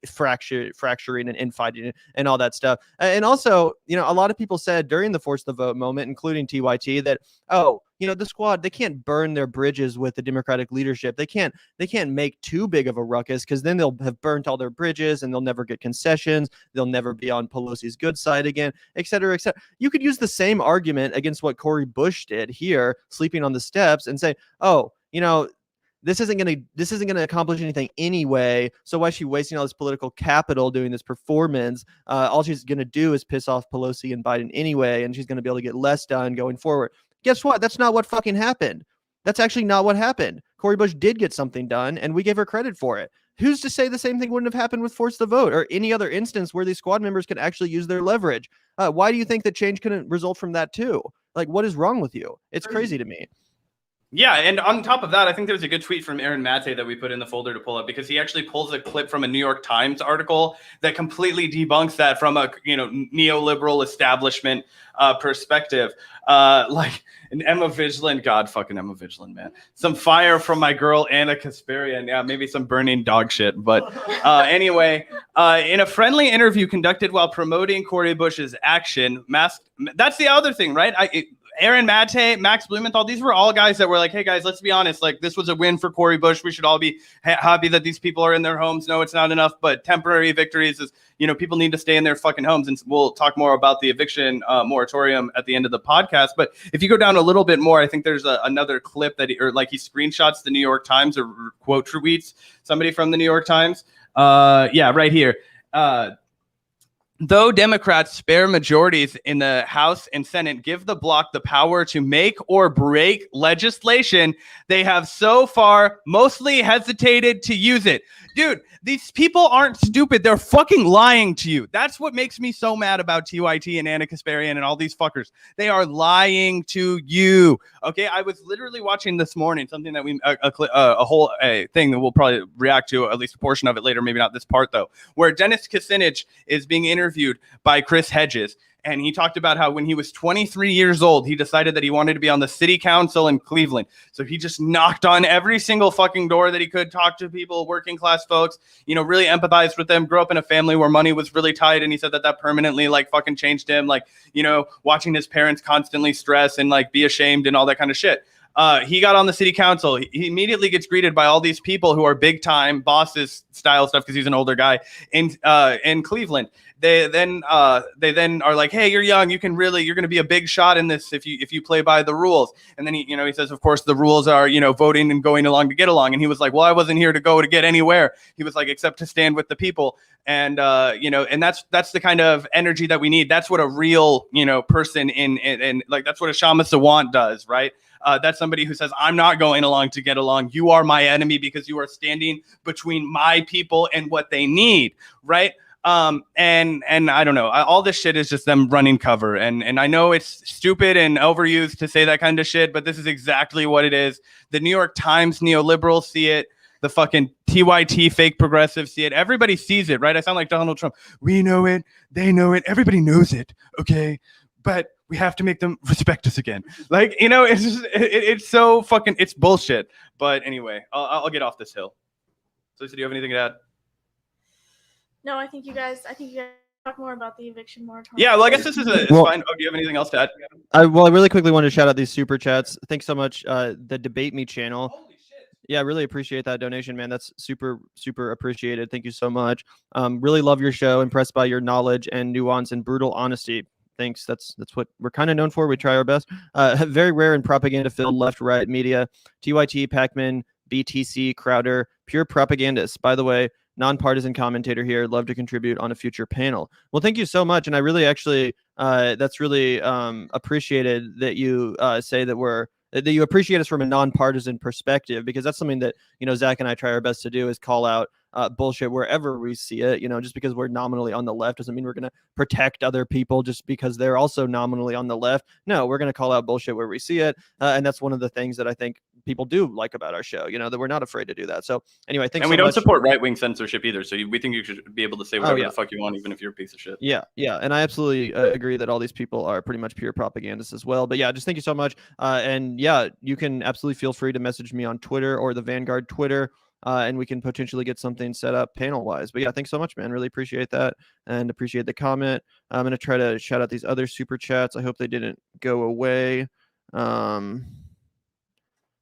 A: fracturing and infighting and all that stuff. And also, you know, a lot of people said during the force the vote moment, including TYT, that, oh, you know, the squad, they can't burn their bridges with the Democratic leadership. They can't make too big of a ruckus because then they'll have burnt all their bridges and they'll never get concessions. They'll never be on Pelosi's good side again, et cetera, et cetera. You could use the same argument against what Cori Bush did here, sleeping on the steps, and say, oh, you know, this isn't going to accomplish anything anyway. So why is she wasting all this political capital doing this performance? All she's going to do is piss off Pelosi and Biden anyway, and she's going to be able to get less done going forward. Guess what? That's not what fucking happened. That's actually not what happened. Cori Bush did get something done, and we gave her credit for it. Who's to say the same thing wouldn't have happened with Force the Vote or any other instance where these squad members could actually use their leverage? Why do you think that change couldn't result from that too? Like, what is wrong with you? It's crazy to me.
B: Yeah, and on top of that, I think there's a good tweet from Aaron Mate that we put in the folder to pull up because he actually pulls a clip from a New York Times article that completely debunks that from a, you know, neoliberal establishment perspective. Like an Emma Vigilant, God fucking Emma Vigilant, man. Some fire from my girl Anna Kasparian. Yeah, maybe some burning dog shit. But anyway, in a friendly interview conducted while promoting Cori Bush's action, that's the other thing, right? Aaron Mate, Max Blumenthal, these were all guys that were like, hey, guys, let's be honest. Like, this was a win for Cori Bush. We should all be happy that these people are in their homes. No, it's not enough, but temporary victories is, you know, people need to stay in their fucking homes. And we'll talk more about the eviction moratorium at the end of the podcast. But if you go down a little bit more, I think there's another clip that he screenshots the New York Times or quote tweets somebody from the New York Times. Yeah, right here. Though Democrats' spare majorities in the House and Senate give the bloc the power to make or break legislation, they have so far mostly hesitated to use it. Dude, these people aren't stupid. They're fucking lying to you. That's what makes me so mad about TYT and Anna Kasparian and all these fuckers. They are lying to you. Okay, I was literally watching this morning something that we a whole thing that we'll probably react to, at least a portion of it later, maybe not this part though, where Dennis Kucinich is being interviewed by Chris Hedges. And he talked about how when he was 23 years old, he decided that he wanted to be on the city council in Cleveland. So he just knocked on every single fucking door that he could, talk to people, working class folks, you know, really empathized with them, grew up in a family where money was really tight. And he said that permanently like fucking changed him, like, you know, watching his parents constantly stress and like be ashamed and all that kind of shit. He got on the city council. He immediately gets greeted by all these people who are big time bosses style stuff because he's an older guy in Cleveland. They then are like, hey, you're young. You're going to be a big shot in this if you play by the rules. And then he says, of course, the rules are, you know, voting and going along to get along. And he was like, well, I wasn't here to go to get anywhere. He was like, except to stand with the people. And, you know, and that's the kind of energy that we need. That's what a real, you know, person in like, that's what a Shama Sawant does, right? That's somebody who says, I'm not going along to get along. You are my enemy because you are standing between my people and what they need, right? And I don't know, all this shit is just them running cover. And I know it's stupid and overused to say that kind of shit, but this is exactly what it is. The New York Times neoliberals see it. The fucking TYT fake progressives see it. Everybody sees it, right? I sound like Donald Trump. We know it. They know it. Everybody knows it. Okay. But we have to make them respect us again. Like, you know, it's just, it's so fucking, it's bullshit. But anyway, I'll get off this hill. So, do you have anything to add?
C: No, I think you guys talk more about the eviction moratorium.
B: Yeah, well, I guess this is it's fine. Oh, do you have anything else to add?
A: I really quickly want to shout out these super chats. Thanks so much. The Debate Me channel. Yeah, I really appreciate that donation, man. That's super, super appreciated. Thank you so much. Really love your show. Impressed by your knowledge and nuance and brutal honesty. Thanks. That's what we're kind of known for. We try our best. Very rare in propaganda-filled left-right media. TYT, Pacman, BTC, Crowder, pure propagandists. By the way, nonpartisan commentator here. Love to contribute on a future panel. Well, thank you so much, and I really actually that's really appreciated that you say that you appreciate us from a nonpartisan perspective, because that's something that, Zach and I try our best to do, is call out bullshit wherever we see it. Just because we're nominally on the left doesn't mean we're going to protect other people just because they're also nominally on the left. No, we're going to call out bullshit where we see it. And that's one of the things that I think people do like about our show, that we're not afraid to do that. So anyway, thanks.
B: And we don't support right-wing censorship either. So we think you should be able to say whatever the fuck you want, even if you're a piece of shit.
A: Yeah. And I absolutely agree that all these people are pretty much pure propagandists as well. But yeah, just thank you so much. And yeah, you can absolutely feel free to message me on Twitter or the Vanguard Twitter. And we can potentially get something set up panel-wise. But yeah, thanks so much, man. Really appreciate that and appreciate the comment. I'm going to try to shout out these other super chats. I hope they didn't go away.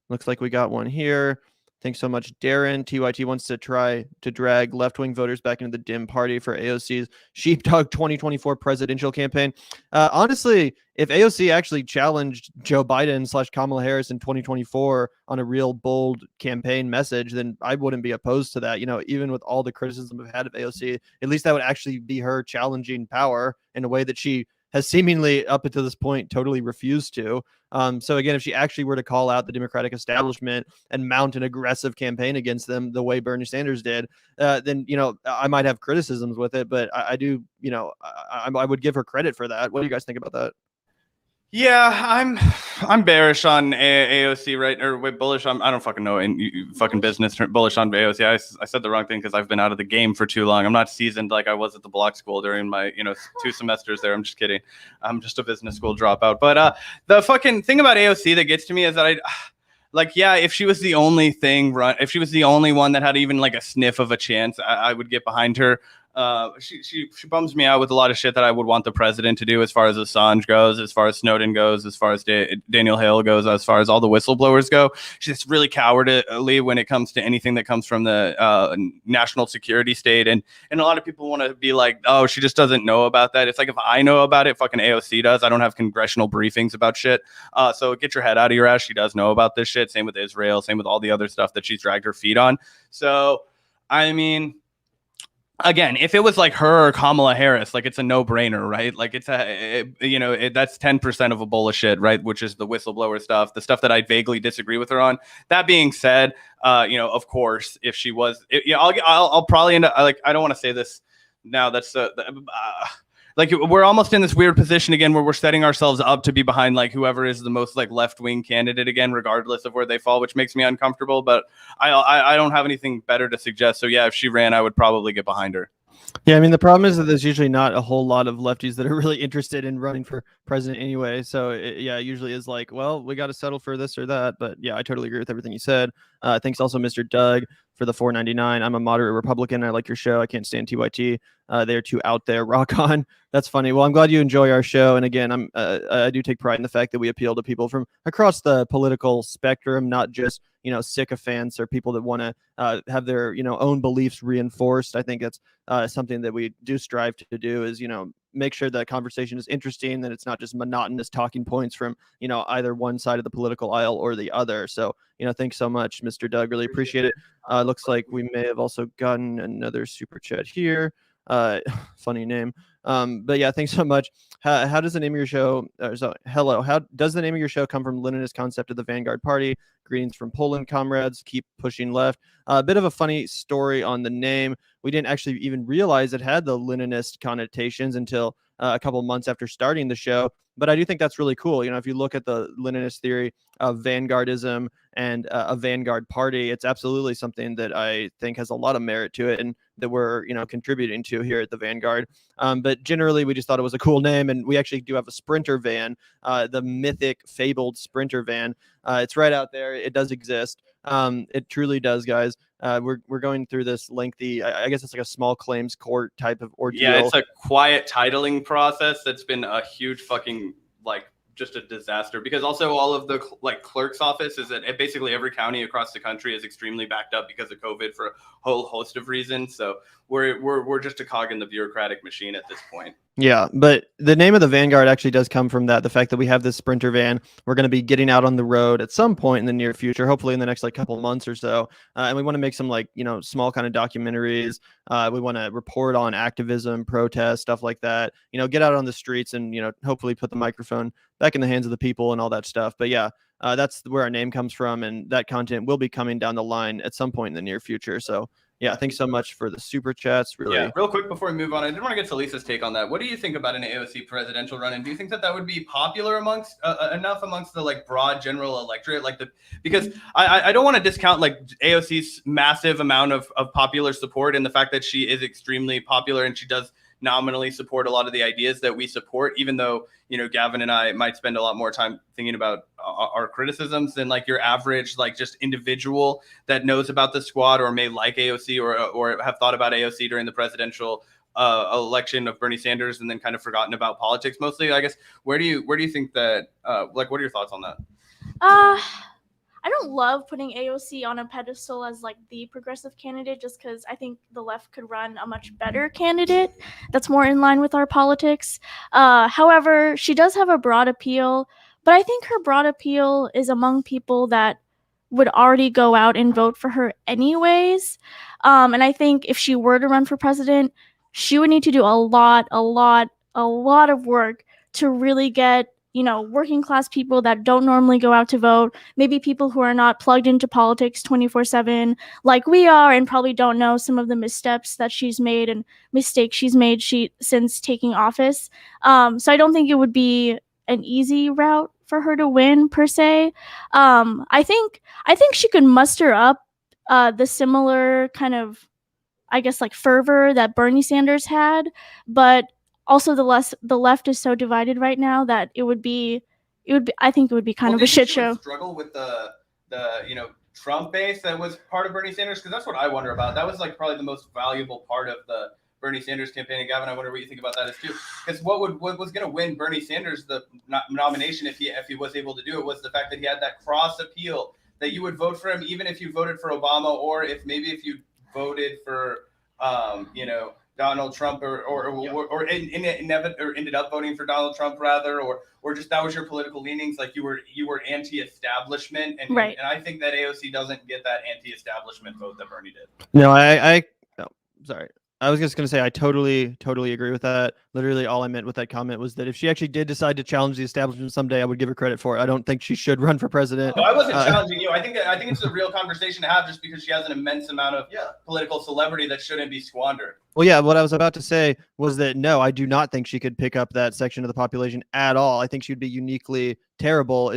A: Looks like we got one here. Thanks so much, Darren. TYT wants to try to drag left-wing voters back into the Dim party for AOC's Sheepdog 2024 presidential campaign. Honestly, if AOC actually challenged Joe Biden / Kamala Harris in 2024 on a real bold campaign message, then I wouldn't be opposed to that. Even with all the criticism we've had of AOC, at least that would actually be her challenging power in a way that she has seemingly up until this point totally refused to. So again, if she actually were to call out the Democratic establishment and mount an aggressive campaign against them the way Bernie Sanders did, then, I might have criticisms with it, but I do, I would give her credit for that. What do you guys think about that?
B: Yeah, I'm bearish on AOC, right? Or wait, bullish on, I don't fucking know, in fucking business, bullish on AOC. I said the wrong thing because I've been out of the game for too long. I'm not seasoned like I was at the block school during my, 2 semesters there. I'm just kidding. I'm just a business school dropout. But the fucking thing about AOC that gets to me is that if she was the only thing, if she was the only one that had even like a sniff of a chance, I would get behind her. She bums me out with a lot of shit that I would want the president to do, as far as Assange goes, as far as Snowden goes, as far as Daniel Hale goes, as far as all the whistleblowers go. She's really cowardly when it comes to anything that comes from the national security state. And a lot of people want to be like, oh, she just doesn't know about that. It's like, if I know about it, fucking AOC does. I don't have congressional briefings about shit. So get your head out of your ass. She does know about this shit. Same with Israel. Same with all the other stuff that she's dragged her feet on. So, I mean, again, if it was like her or Kamala Harris, like, it's a no-brainer, right? Like, it's that's 10% of a bowl of shit, right? Which is the whistleblower stuff, the stuff that I vaguely disagree with her on. That being said, of course, if she was, I'll probably end up, I don't want to say this now. That's we're almost in this weird position again where we're setting ourselves up to be behind like whoever is the most like left-wing candidate again, regardless of where they fall, which makes me uncomfortable. But I don't have anything better to suggest. So yeah, if she ran, I would probably get behind her.
A: Yeah, I mean, the problem is that there's usually not a whole lot of lefties that are really interested in running for president anyway. So it usually is like, well, we got to settle for this or that. But yeah, I totally agree with everything you said. Thanks also, Mr. Doug, for the $4.99. I'm a moderate Republican. I like your show. I can't stand TYT. They're too out there. Rock on. That's funny. Well, I'm glad you enjoy our show. And again, I do take pride in the fact that we appeal to people from across the political spectrum, not just sycophants or people that want to have their own beliefs reinforced. I think that's something that we do strive to do, is make sure that conversation is interesting, that it's not just monotonous talking points from either one side of the political aisle or the other. So thanks so much, Mr. Doug. Really appreciate it. Looks like we may have also gotten another super chat here. Funny name. But yeah, thanks so much. How does the name of your show? Hello. How does the name of your show come from Leninist concept of the Vanguard Party? Greetings from Poland, comrades. Keep pushing left. A bit of a funny story on the name. We didn't actually even realize it had the Leninist connotations until a couple months after starting the show. But I do think that's really cool. If you look at the Leninist theory of vanguardism and a vanguard party, it's absolutely something that I think has a lot of merit to it, and that we're contributing to here at the Vanguard. But generally, we just thought it was a cool name, and we actually do have a Sprinter van, the mythic, fabled Sprinter van. It's right out there. It does exist. It truly does, guys. We're going through this lengthy, I guess it's like a small claims court type of ordeal.
B: Yeah, it's a quiet titling process that's been a huge fucking just a disaster, because also all of the like clerk's office is at basically every county across the country is extremely backed up because of COVID for a whole host of reasons. So we're just a cog in the bureaucratic machine at this point.
A: Yeah, but the name of the Vanguard actually does come from that. The fact that we have this Sprinter van, we're going to be getting out on the road at some point in the near future, hopefully in the next like couple of months or so. And we want to make some like, small kind of documentaries. We want to report on activism, protest, stuff like that. Get out on the streets and, hopefully put the microphone back in the hands of the people and all that stuff. But yeah, that's where our name comes from. And that content will be coming down the line at some point in the near future. So yeah, thanks so much for the super chats. Really.
B: Yeah, real quick before we move on, I did want to get Salisa's take on that. What do you think about an AOC presidential run, and do you think that would be popular amongst enough amongst the like broad general electorate, because I don't want to discount like AOC's massive amount of popular support and the fact that she is extremely popular and she does nominally support a lot of the ideas that we support, even though Gavin and I might spend a lot more time thinking about our criticisms than like your average like just individual that knows about the squad or may like AOC or have thought about AOC during the presidential election of Bernie Sanders and then kind of forgotten about politics mostly. I guess where do you think that what are your thoughts on that?
C: I don't love putting AOC on a pedestal as like the progressive candidate, just because I think the left could run a much better candidate that's more in line with our politics. However, she does have a broad appeal, but I think her broad appeal is among people that would already go out and vote for her anyways. And I think if she were to run for president, she would need to do a lot of work to really get working class people that don't normally go out to vote, maybe people who are not plugged into politics 24/7 like we are and probably don't know some of the missteps that she's made and mistakes she's made since taking office. So I don't think it would be an easy route for her to win per se. I think she could muster up the similar kind of, I guess, like fervor that Bernie Sanders had, but also the left is so divided right now that it would be I think it would be kind of a shit show.
B: Struggle with the Trump base that was part of Bernie Sanders, because that's what I wonder about. That was like probably the most valuable part of the Bernie Sanders campaign. And Gavin, I wonder what you think about that as too. Because what was going to win Bernie Sanders the nomination if he was able to do it was the fact that he had that cross appeal that you would vote for him even if you voted for Obama, or if you voted for Donald Trump or ended up voting for Donald Trump rather, or just that was your political leanings, like you were anti-establishment, and
C: right.
B: And I think that AOC doesn't get that anti-establishment vote that Bernie did.
A: No, sorry. I was just going to say I totally agree with that. Literally all I meant with that comment was that if she actually did decide to challenge the establishment someday, I would give her credit for it. I don't think she should run for president.
B: No, I wasn't challenging you. I think it's a real conversation to have, just because she has an immense amount of political celebrity that shouldn't be squandered.
A: Well, yeah, what I was about to say was that no, I do not think she could pick up that section of the population at all. I think she'd be uniquely terrible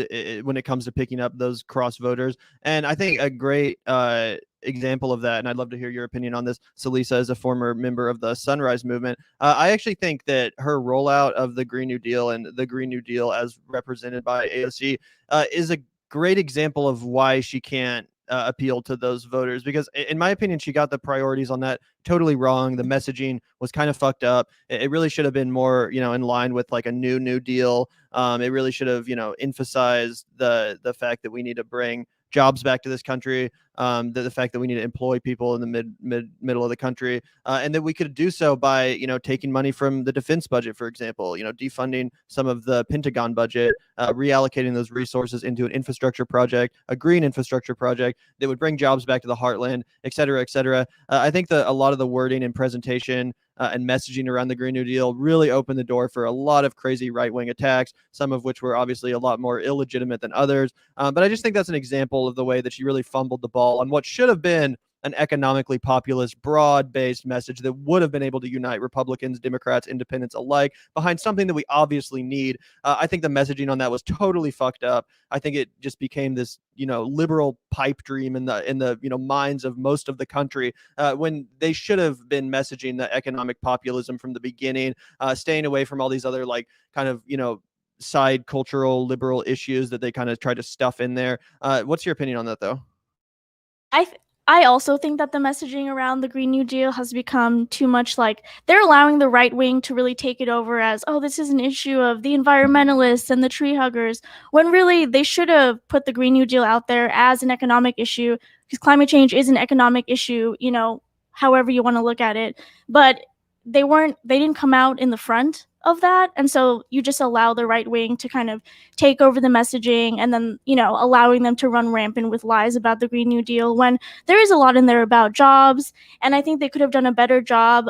A: when it comes to picking up those cross voters. And I think a great example of that, and I'd love to hear your opinion on this, Salisa, as a former member of the Sunrise Movement, I actually think that her rollout of the Green New Deal and the Green New Deal as represented by AOC is a great example of why she can't appeal to those voters, because in my opinion, she got the priorities on that totally wrong. The messaging was kind of fucked up. It really should have been more, in line with like a new deal. It really should have, emphasized the fact that we need to bring jobs back to this country, the fact that we need to employ people in the middle of the country, and that we could do so by, taking money from the defense budget, for example, defunding some of the Pentagon budget, reallocating those resources into an infrastructure project, a green infrastructure project that would bring jobs back to the heartland, et cetera, et cetera. I think that a lot of the wording and presentation and messaging around the Green New Deal really opened the door for a lot of crazy right-wing attacks, some of which were obviously a lot more illegitimate than others. But I just think that's an example of the way that she really fumbled the ball on what should have been an economically populist, broad-based message that would have been able to unite Republicans, Democrats, Independents alike behind something that we obviously need. I think the messaging on that was totally fucked up. I think it just became this, liberal pipe dream in the minds of most of the country, when they should have been messaging the economic populism from the beginning, staying away from all these other side cultural liberal issues that they kind of try to stuff in there. What's your opinion on that, though?
C: I also think that the messaging around the Green New Deal has become too much like they're allowing the right wing to really take it over as, oh, this is an issue of the environmentalists and the tree huggers, when really they should have put the Green New Deal out there as an economic issue, because climate change is an economic issue, however you want to look at it. But they didn't come out in the front of that. And so you just allow the right wing to kind of take over the messaging, and then, allowing them to run rampant with lies about the Green New Deal when there is a lot in there about jobs. And I think they could have done a better job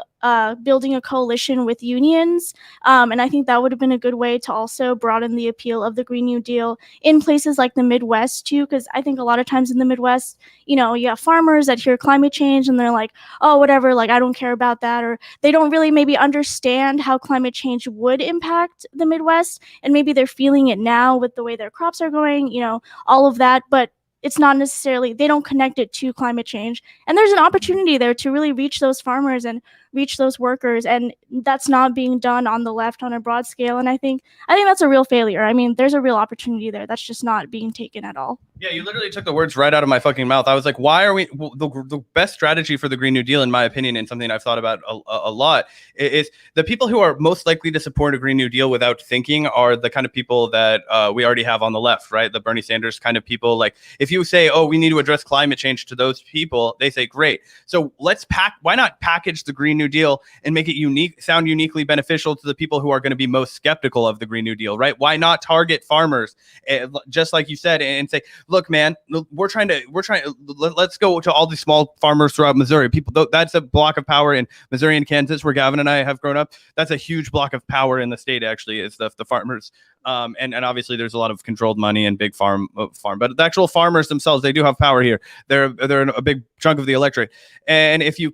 C: building a coalition with unions. And I think that would have been a good way to also broaden the appeal of the Green New Deal in places like the Midwest too, because I think a lot of times in the Midwest, you have farmers that hear climate change and they're like, oh, whatever, like I don't care about that, or they don't really maybe understand how climate change would impact the Midwest, and maybe they're feeling it now with the way their crops are going, all of that, but it's not necessarily, they don't connect it to climate change. And there's an opportunity there to really reach those farmers and reach those workers, and that's not being done on the left on a broad scale. And I think that's a real failure. I mean, there's a real opportunity there that's just not being taken at all.
B: Yeah, you literally took the words right out of my fucking mouth. I was like, why are we the best strategy for the Green New Deal, in my opinion, and something I've thought about a lot, is the people who are most likely to support a Green New Deal without thinking are the kind of people that we already have on the left, right? The Bernie Sanders kind of people. Like, if you say, oh, we need to address climate change to those people, they say, great. So why not package the Green New Deal and make it sound uniquely beneficial to the people who are going to be most skeptical of the Green New Deal, right? Why not target farmers, just like you said, and say, look, man, let's go to all these small farmers throughout Missouri. That's a block of power in Missouri and Kansas, where Gavin and I have grown up. That's a huge block of power in the state, actually, is the farmers. And obviously there's a lot of controlled money and big farm, but the actual farmers themselves, they do have power here. They're a big chunk of the electorate. And if you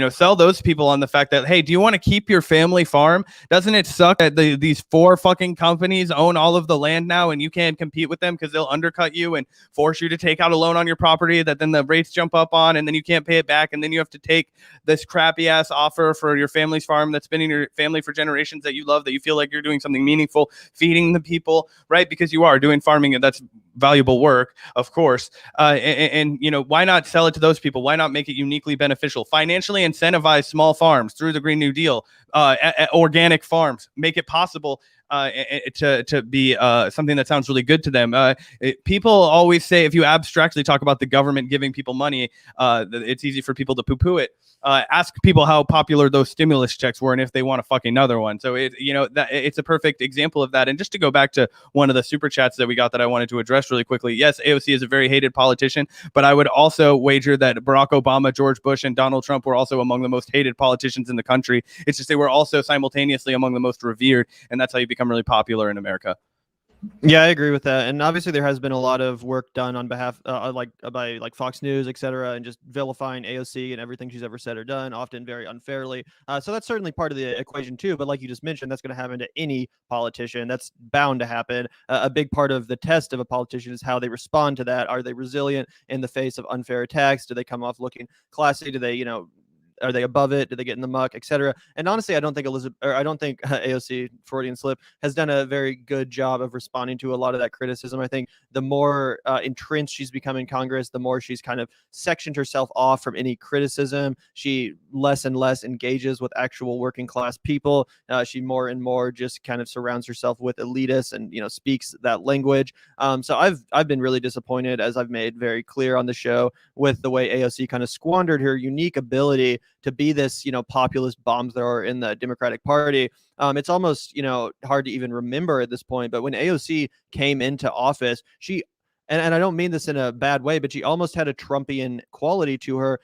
B: sell those people on the fact that, hey, do you want to keep your family farm? Doesn't it suck that these 4 fucking companies own all of the land now, and you can't compete with them because they'll undercut you and force you to take out a loan on your property that then the rates jump up on, and then you can't pay it back, and then you have to take this crappy ass offer for your family's farm that's been in your family for generations, that you love, that you feel like you're doing something meaningful, feeding the people, right? Because you are doing farming, and that's valuable work, of course. And why not sell it to those people? Why not make it uniquely beneficial? Financially incentivize small farms through the Green New Deal, organic farms, make it possible to be something that sounds really good to them. People always say, if you abstractly talk about the government giving people money, it's easy for people to poo-poo it. Ask people how popular those stimulus checks were and if they want a fucking another one. So it's a perfect example of that. And just to go back to one of the super chats that we got that I wanted to address really quickly. Yes, AOC is a very hated politician, but I would also wager that Barack Obama, George Bush, and Donald Trump were also among the most hated politicians in the country. It's just they were also simultaneously among the most revered, and that's how you become really popular in America.
A: Yeah, I agree with that. And obviously there has been a lot of work done on behalf by Fox News, etc., and just vilifying AOC and everything she's ever said or done, often very unfairly. So that's certainly part of the equation too. But like you just mentioned, that's going to happen to any politician. That's bound to happen. A big part of the test of a politician is how they respond to that. Are they resilient in the face of unfair attacks? Do they come off looking classy? Do they, are they above it? Do they get in the muck, etc.? And honestly, I don't think AOC, Freudian slip, has done a very good job of responding to a lot of that criticism. I think the more entrenched she's become in Congress, the more she's kind of sectioned herself off from any criticism. She less and less engages with actual working class people. She more and more just kind of surrounds herself with elitists and speaks that language. So I've been really disappointed, as I've made very clear on the show, with the way AOC kind of squandered her unique ability to be this, populist bomb thrower in the Democratic Party. It's almost, hard to even remember at this point. But when AOC came into office, she, and I don't mean this in a bad way, but she almost had a Trumpian quality to her,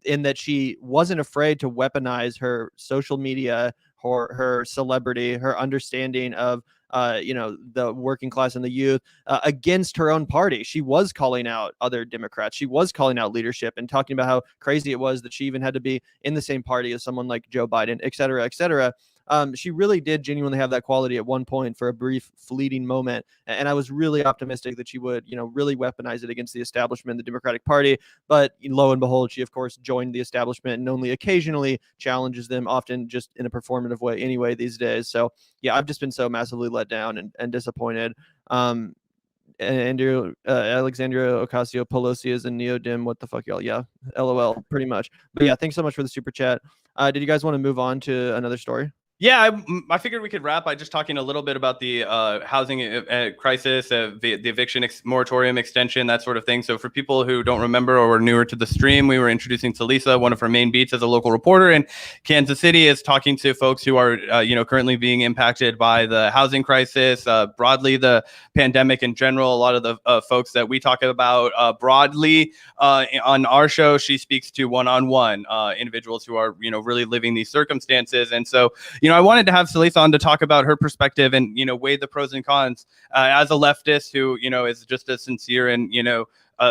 A: in that she wasn't afraid to weaponize her social media, her celebrity, her understanding of the working class and the youth against her own party. She was calling out other Democrats. She was calling out leadership and talking about how crazy it was that she even had to be in the same party as someone like Joe Biden, et cetera, et cetera. She really did genuinely have that quality at one point for a brief fleeting moment. And I was really optimistic that she would, really weaponize it against the establishment, the Democratic Party. But lo and behold, she, of course, joined the establishment and only occasionally challenges them, often just in a performative way anyway these days. So, yeah, I've just been so massively let down and disappointed. Alexandria Ocasio-Pelosi is a neo-dim. What the fuck, y'all? Yeah, LOL, pretty much. But yeah, thanks so much for the super chat. Did you guys want to move on to another story?
B: Yeah, I figured we could wrap by just talking a little bit about the housing crisis, the eviction moratorium extension, that sort of thing. So for people who don't remember or were newer to the stream, we were introducing Talisa. One of her main beats as a local reporter in Kansas City is talking to folks who are, currently being impacted by the housing crisis, broadly the pandemic in general. A lot of the folks that we talk about broadly on our show, she speaks to one-on-one individuals who are, really living these circumstances. And so, I wanted to have Talisa on to talk about her perspective and, weigh the pros and cons as a leftist who, is just as sincere and,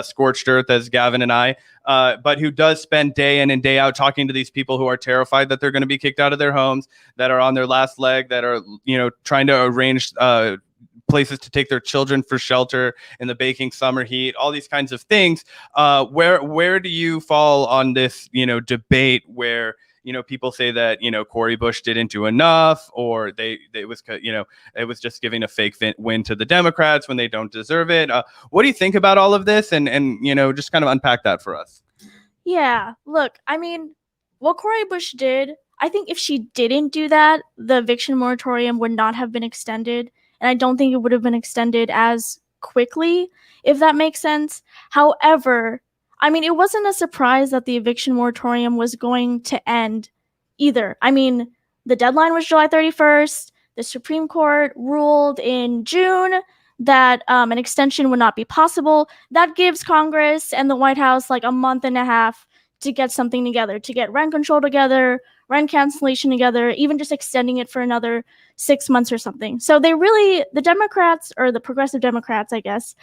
B: scorched earth as Gavin and I, but who does spend day in and day out talking to these people who are terrified that they're going to be kicked out of their homes, that are on their last leg, that are, trying to arrange places to take their children for shelter in the baking summer heat, all these kinds of things. Where do you fall on this, debate where, people say that, Cori Bush didn't do enough, or it was just giving a fake win to the Democrats when they don't deserve it. What do you think about all of this? And just kind of unpack that for us.
C: Yeah, look, I mean, what Cori Bush did, I think if she didn't do that, the eviction moratorium would not have been extended. And I don't think it would have been extended as quickly, if that makes sense. However, I mean, it wasn't a surprise that the eviction moratorium was going to end either. I mean, the deadline was July 31st. The Supreme Court ruled in June that an extension would not be possible. That gives Congress and the White House like a month and a half to get something together, to get rent control together, rent cancellation together, even just extending it for another 6 months or something. So the Democrats, or the progressive Democrats, I guess,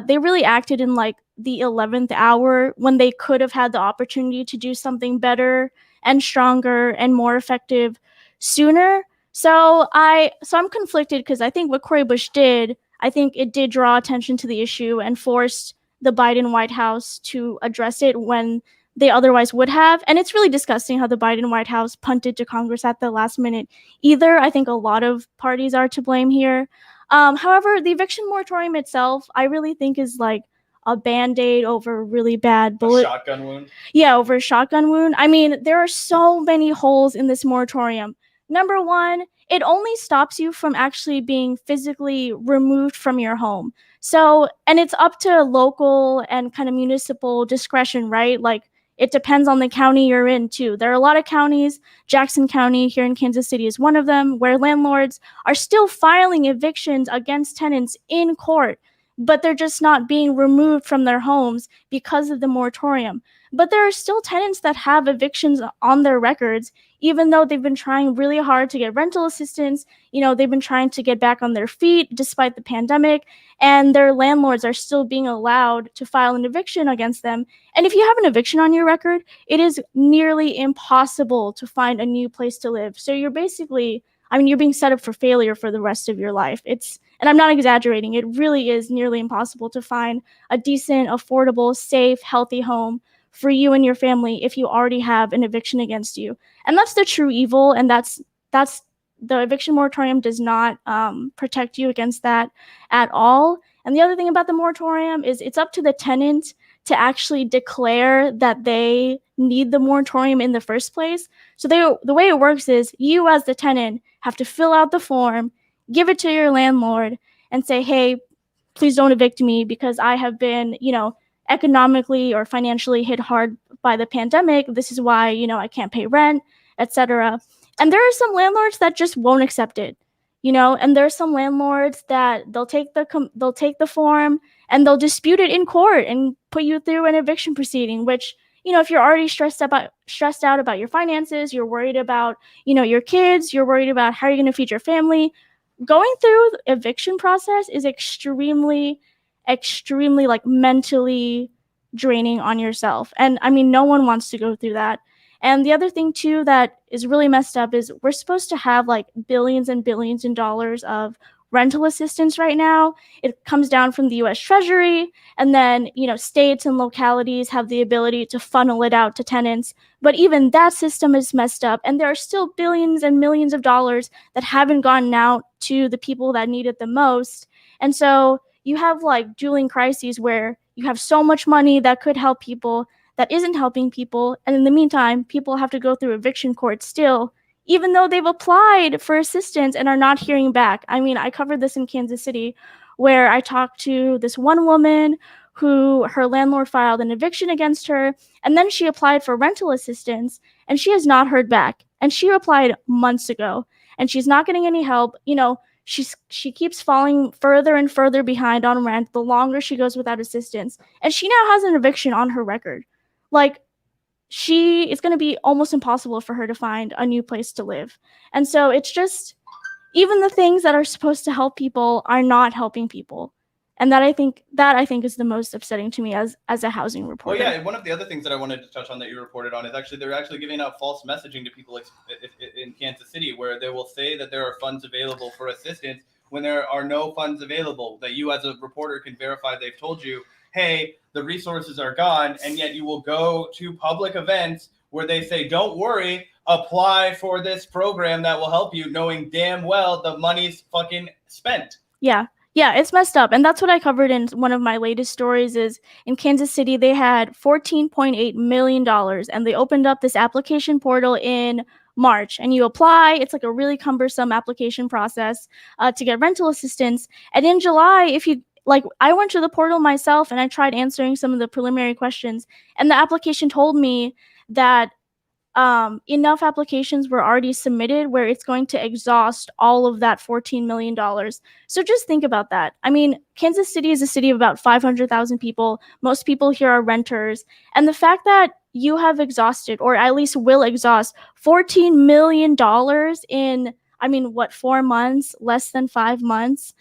C: they really acted in like the 11th hour when they could have had the opportunity to do something better and stronger and more effective sooner. So I'm conflicted because I think what Cori Bush did, I think it did draw attention to the issue and forced the Biden White House to address it when they otherwise would have. And it's really disgusting how the Biden White House punted to Congress at the last minute either. I think a lot of parties are to blame here. However, the eviction moratorium itself, I really think is like a Band-Aid over a really bad bullet.
B: A shotgun wound?
C: Yeah, over a shotgun wound. I mean, there are so many holes in this moratorium. Number one, it only stops you from actually being physically removed from your home. So, and it's up to local and kind of municipal discretion, right? Like, it depends on the county you're in, too. There are a lot of counties, Jackson County here in Kansas City is one of them, where landlords are still filing evictions against tenants in court, but they're just not being removed from their homes because of the moratorium. But there are still tenants that have evictions on their records, even though they've been trying really hard to get rental assistance. They've been trying to get back on their feet despite the pandemic, and their landlords are still being allowed to file an eviction against them. And if you have an eviction on your record, it is nearly impossible to find a new place to live. So you're basically, you're being set up for failure for the rest of your life. And I'm not exaggerating, it really is nearly impossible to find a decent, affordable, safe, healthy home for you and your family if you already have an eviction against you. And that's the true evil, and that's the eviction moratorium does not protect you against that at all. And the other thing about the moratorium is it's up to the tenant to actually declare that they need the moratorium in the first place. So the way it works is you as the tenant have to fill out the form, give it to your landlord, and say, hey, please don't evict me because I have been, economically or financially hit hard by the pandemic. This is why, I can't pay rent, etc. And there are some landlords that just won't accept it, and there are some landlords that they'll take the form and they'll dispute it in court and put you through an eviction proceeding, which, if you're already stressed out about your finances, you're worried about, your kids, you're worried about how you're going to feed your family, going through the eviction process is extremely like mentally draining on yourself. And no one wants to go through that. And the other thing too that is really messed up is we're supposed to have like billions and billions in dollars of rental assistance right now. It comes down from the US Treasury, and then, states and localities have the ability to funnel it out to tenants. But even that system is messed up, and there are still billions and millions of dollars that haven't gotten out to the people that need it the most. And so, you have like dueling crises where you have so much money that could help people that isn't helping people, and in the meantime, people have to go through eviction court still, even though they've applied for assistance and are not hearing back. I mean, I covered this in Kansas City, where I talked to this one woman who her landlord filed an eviction against her, and then she applied for rental assistance, and she has not heard back. And she applied months ago, and she's not getting any help. You know, she keeps falling further and further behind on rent the longer she goes without assistance, and she now has an eviction on her record. Like, it's going to be almost impossible for her to find a new place to live. And so it's just, even the things that are supposed to help people are not helping people. And that I think is the most upsetting to me as a housing reporter.
B: Well, yeah, one of the other things that I wanted to touch on that you reported on is actually they're actually giving out false messaging to people in Kansas City, where they will say that there are funds available for assistance when there are no funds available, that you as a reporter can verify they've told you, hey, the resources are gone, and yet you will go to public events where they say, don't worry, apply for this program that will help you, knowing damn well the money's fucking spent.
C: Yeah, it's messed up. And that's what I covered in one of my latest stories. Is in Kansas City, they had $14.8 million, and they opened up this application portal in March, and you apply. It's like a really cumbersome application process to get rental assistance. And in July, if you like, I went to the portal myself and I tried answering some of the preliminary questions, and the application told me that enough applications were already submitted where it's going to exhaust all of that $14 million. So just think about that. I mean, Kansas City is a city of about 500,000 people. Most people here are renters. And the fact that you have exhausted, or at least will exhaust, $14 million in, 4 months, less than 5 months,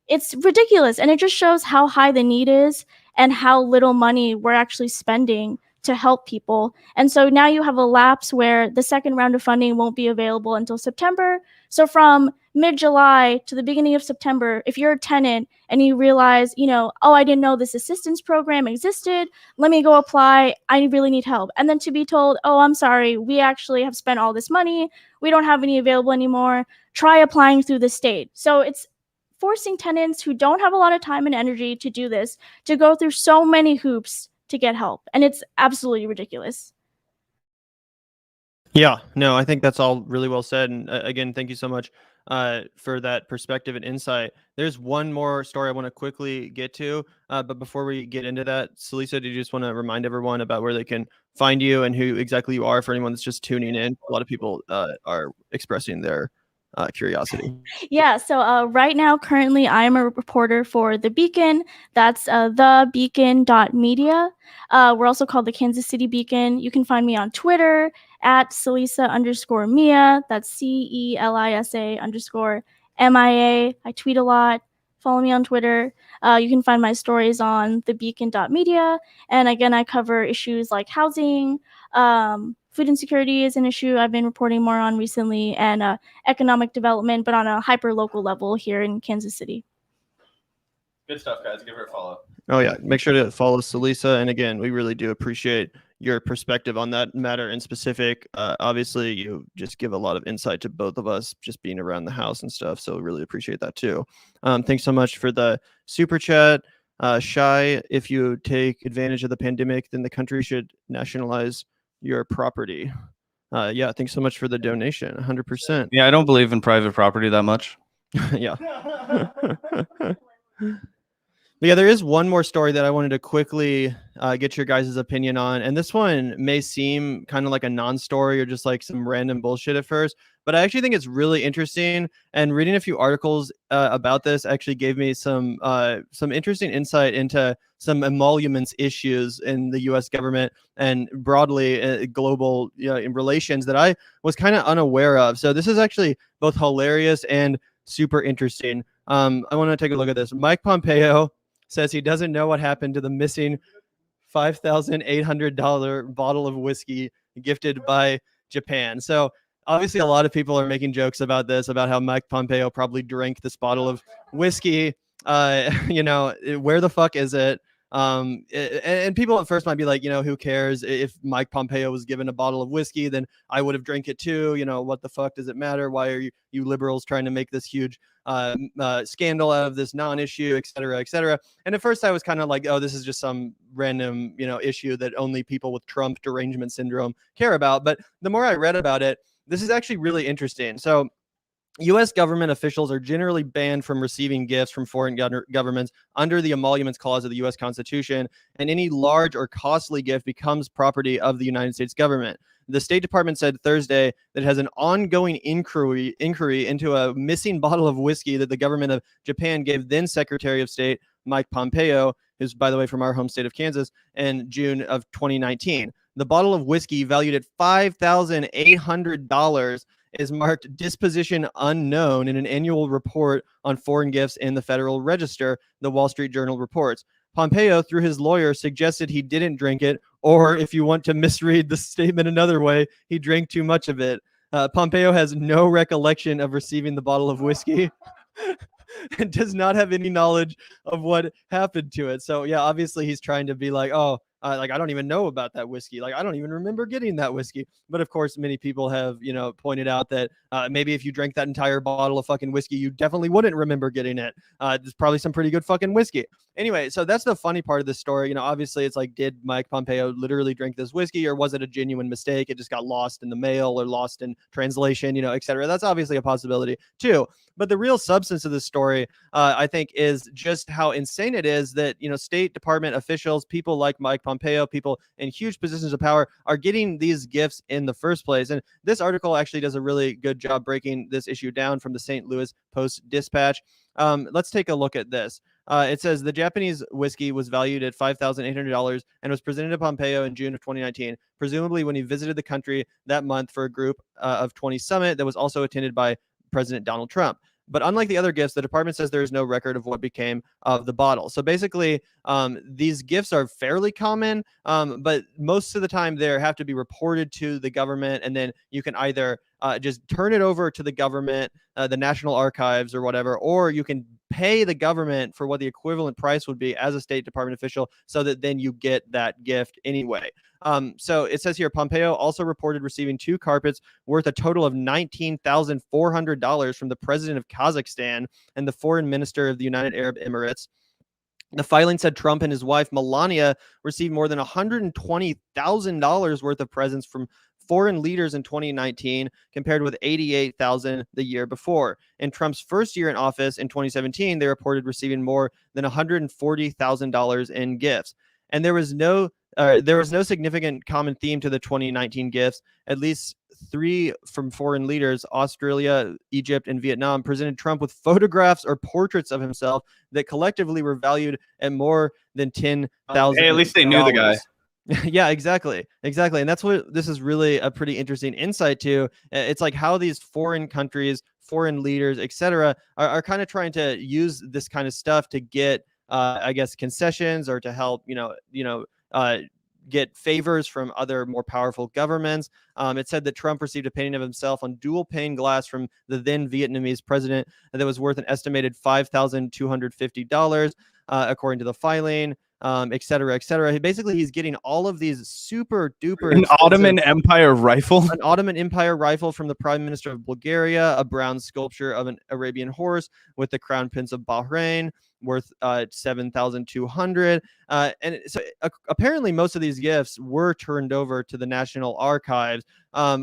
C: it's ridiculous. And it just shows how high the need is and how little money we're actually spending to help people. And so now you have a lapse where the second round of funding won't be available until September. So from mid-July to the beginning of September, if you're a tenant and you realize, I didn't know this assistance program existed, let me go apply, I really need help. And then to be told, oh, I'm sorry, we actually have spent all this money, we don't have any available anymore, try applying through the state. So it's forcing tenants who don't have a lot of time and energy to do this to go through so many hoops to get help, and it's absolutely ridiculous.
A: Yeah, no, I think that's all really well said. And again, thank you so much for that perspective and insight. There's one more story I want to quickly get to, but before we get into that, Salisa, do you just want to remind everyone about where they can find you and who exactly you are for anyone that's just tuning in? A lot of people are expressing their curiosity.
C: Yeah, so right now, currently, I am a reporter for The Beacon. That's thebeacon.media. We're also called the Kansas City Beacon. You can find me on Twitter at Celisa_Mia. That's CELISA_MIA. I tweet a lot. Follow me on Twitter. You can find my stories on thebeacon.media. And again, I cover issues like housing, food insecurity is an issue I've been reporting more on recently, and economic development, but on a hyper-local level here in Kansas City.
B: Good stuff, guys. Give her a follow.
A: Oh, yeah. Make sure to follow Salisa. And again, we really do appreciate your perspective on that matter in specific. Obviously, you just give a lot of insight to both of us just being around the house and stuff. So really appreciate that, too. Thanks so much for the super chat. Shy, if you take advantage of the pandemic, then the country should nationalize your property. Yeah, thanks so much for the donation. 100%.
B: Yeah, I don't believe in private property that much.
A: Yeah. But yeah, there is one more story that I wanted to quickly get your guys' opinion on. And this one may seem kind of like a non-story or just like some random bullshit at first, but I actually think it's really interesting. And reading a few articles about this actually gave me some interesting insight into some emoluments issues in the U.S. government and broadly global in relations that I was kind of unaware of. So this is actually both hilarious and super interesting. I want to take a look at this. Mike Pompeo says he doesn't know what happened to the missing $5,800 bottle of whiskey gifted by Japan. So obviously a lot of people are making jokes about this, about how Mike Pompeo probably drank this bottle of whiskey. Where the fuck is it? And people at first might be like, who cares if Mike Pompeo was given a bottle of whiskey, then I would have drank it too. What the fuck does it matter? Why are you liberals trying to make this huge scandal out of this non-issue, et cetera, et cetera. And at first I was kind of like, oh, this is just some random, issue that only people with Trump derangement syndrome care about. But the more I read about it, this is actually really interesting. So U.S. government officials are generally banned from receiving gifts from foreign governments under the Emoluments Clause of the U.S. Constitution, and any large or costly gift becomes property of the United States government. The State Department said Thursday that it has an ongoing inquiry into a missing bottle of whiskey that the government of Japan gave then Secretary of State Mike Pompeo, who's, by the way, from our home state of Kansas, in June of 2019. The bottle of whiskey, valued at $5,800, is marked disposition unknown in an annual report on foreign gifts in the Federal Register, the Wall Street Journal reports. Pompeo, through his lawyer, suggested he didn't drink it, or if you want to misread the statement another way, he drank too much of it. Pompeo has no recollection of receiving the bottle of whiskey and does not have any knowledge of what happened to it. So yeah, obviously he's trying to be like, I don't even know about that whiskey. Like, I don't even remember getting that whiskey. But of course, many people have, pointed out that maybe if you drank that entire bottle of fucking whiskey, you definitely wouldn't remember getting it. There's probably some pretty good fucking whiskey. Anyway, so that's the funny part of the story. Obviously it's like, did Mike Pompeo literally drink this whiskey, or was it a genuine mistake? It just got lost in the mail or lost in translation, et cetera. That's obviously a possibility too. But the real substance of the story, I think, is just how insane it is that, State Department officials, people like Mike Pompeo, people in huge positions of power, are getting these gifts in the first place. And this article actually does a really good job breaking this issue down from the St. Louis Post-Dispatch. Let's take a look at this. It says the Japanese whiskey was valued at $5,800 and was presented to Pompeo in June of 2019, presumably when he visited the country that month for a group of 20 summit that was also attended by President Donald Trump. But unlike the other gifts, the department says there is no record of what became of the bottle. So basically, these gifts are fairly common, but most of the time they have to be reported to the government, and then you can either just turn it over to the government, the National Archives or whatever, or you can pay the government for what the equivalent price would be as a State Department official, so that then you get that gift anyway. So it says here, Pompeo also reported receiving 2 carpets worth a total of $19,400 from the president of Kazakhstan and the foreign minister of the United Arab Emirates. The filing said Trump and his wife, Melania, received more than $120,000 worth of presents from foreign leaders in 2019, compared with $88,000 the year before. In Trump's first year in office in 2017, they reported receiving more than $140,000 in gifts. And there was no significant common theme to the 2019 gifts. At least 3 from foreign leaders, Australia, Egypt, and Vietnam, presented Trump with photographs or portraits of himself that collectively were valued at more than $10,000.
B: Hey, at least they knew the guy.
A: Yeah, exactly. And that's what this is really a pretty interesting insight to. It's like how these foreign countries, foreign leaders, etc., are kind of trying to use this kind of stuff to get, I guess, concessions, or to help, get favors from other more powerful governments. It said that Trump received a painting of himself on dual pane glass from the then Vietnamese president that was worth an estimated $5,250, according to the filing, et cetera, et cetera. Basically, he's getting all of these super duper
B: an Ottoman Empire rifle,
A: from the Prime Minister of Bulgaria, a bronze sculpture of an Arabian horse with the crown prince of Bahrain, worth $7,200. And so apparently most of these gifts were turned over to the National Archives,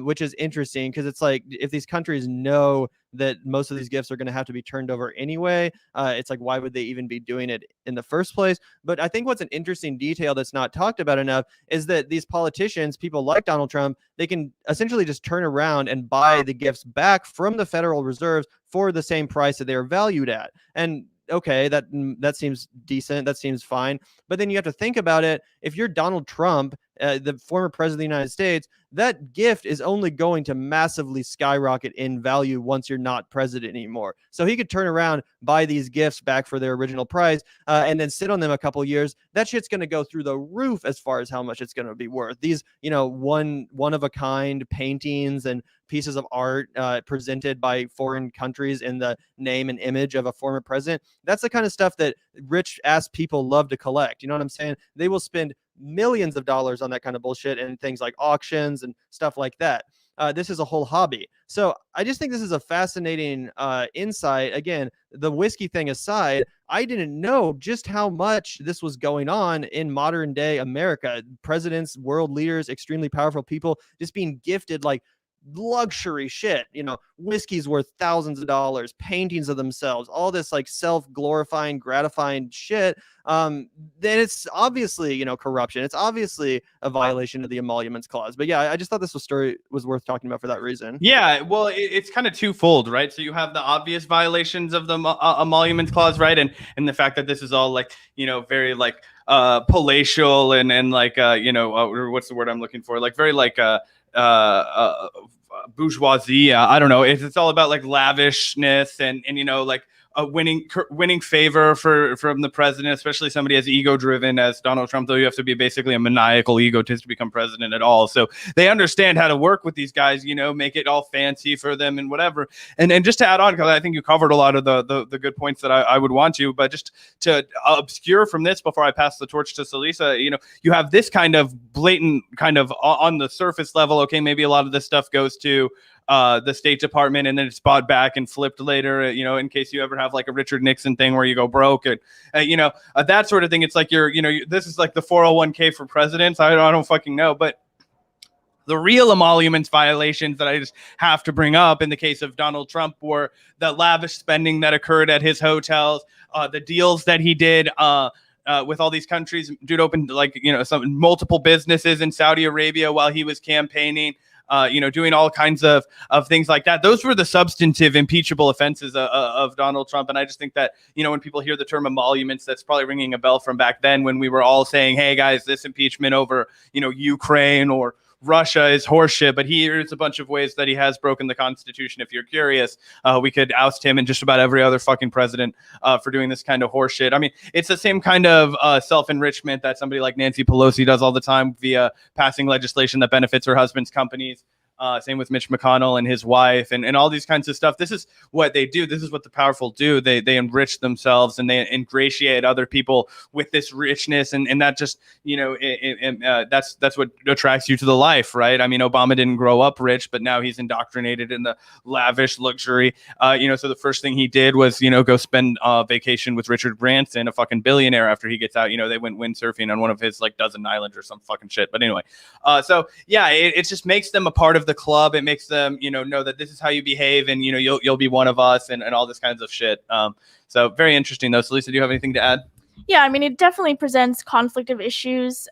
A: which is interesting, because it's like, if these countries know that most of these gifts are going to have to be turned over anyway, it's like, why would they even be doing it in the first place? But I think what's an interesting detail that's not talked about enough is that these politicians, people like Donald Trump, they can essentially just turn around and buy the gifts back from the Federal Reserves for the same price that they're valued at. And okay, that seems decent. That seems fine. But then you have to think about it. If you're Donald Trump the former president of the United States, that gift is only going to massively skyrocket in value once you're not president anymore. So he could turn around, buy these gifts back for their original price, and then sit on them a couple years. That shit's going to go through the roof as far as how much it's going to be worth. These, one of a kind paintings and pieces of art presented by foreign countries in the name and image of a former president. That's the kind of stuff that rich ass people love to collect. You know what I'm saying? They will spend millions of dollars on that kind of bullshit and things like auctions and stuff like that. This is a whole hobby. So I just think this is a fascinating insight. Again, the whiskey thing aside, I didn't know just how much this was going on in modern day America. Presidents, world leaders, extremely powerful people just being gifted like luxury shit. Whiskey's worth thousands of dollars, paintings of themselves, all this like self-glorifying, gratifying shit. Then it's obviously, corruption. It's obviously a violation of the emoluments clause. But yeah, I just thought this story was worth talking about for that reason.
B: Yeah, well, it's kind of twofold, right? So you have the obvious violations of the emoluments clause, right? And the fact that this is all like, very like palatial and like, what's the word I'm looking for? Like very like bourgeoisie. I don't know. It's all about like lavishness and like winning favor from the president, especially somebody as ego driven as Donald Trump. Though you have to be basically a maniacal egotist to become president at all. So they understand how to work with these guys. Make it all fancy for them and whatever. And just to add on, because I think you covered a lot of the good points that I would want to, but just to obscure from this before I pass the torch to Salisa, you have this kind of blatant kind of on the surface level. Okay, maybe a lot of this stuff goes to the State Department and then it's bought back and flipped later, in case you ever have like a Richard Nixon thing where you go broke and, that sort of thing. It's like this is like the 401k for presidents. I don't fucking know. But the real emoluments violations that I just have to bring up in the case of Donald Trump were the lavish spending that occurred at his hotels, the deals that he did, with all these countries. Dude opened like, some multiple businesses in Saudi Arabia while he was campaigning. Doing all kinds of things like that. Those were the substantive impeachable offenses of Donald Trump. And I just think that, when people hear the term emoluments, that's probably ringing a bell from back then when we were all saying, hey, guys, this impeachment over, Ukraine or Russia is horseshit. But here's a bunch of ways that he has broken the Constitution. If you're curious, we could oust him and just about every other fucking president for doing this kind of horseshit. I mean, it's the same kind of self-enrichment that somebody like Nancy Pelosi does all the time via passing legislation that benefits her husband's companies. Same with Mitch McConnell and his wife and all these kinds of stuff. This is what they do. This is what the powerful do. They enrich themselves and they ingratiate other people with this richness. And that just, that's what attracts you to the life, right? I mean, Obama didn't grow up rich, but now he's indoctrinated in the lavish luxury. So the first thing he did was, go spend vacation with Richard Branson, a fucking billionaire after he gets out. They went windsurfing on one of his like dozen islands or some fucking shit. But anyway, so yeah, it just makes them a part of the club. It makes them know that this is how you behave and you'll be one of us and all this kinds of shit. So very interesting though. So Lisa, do you have anything to add?
C: Yeah, I mean, it definitely presents conflict of interest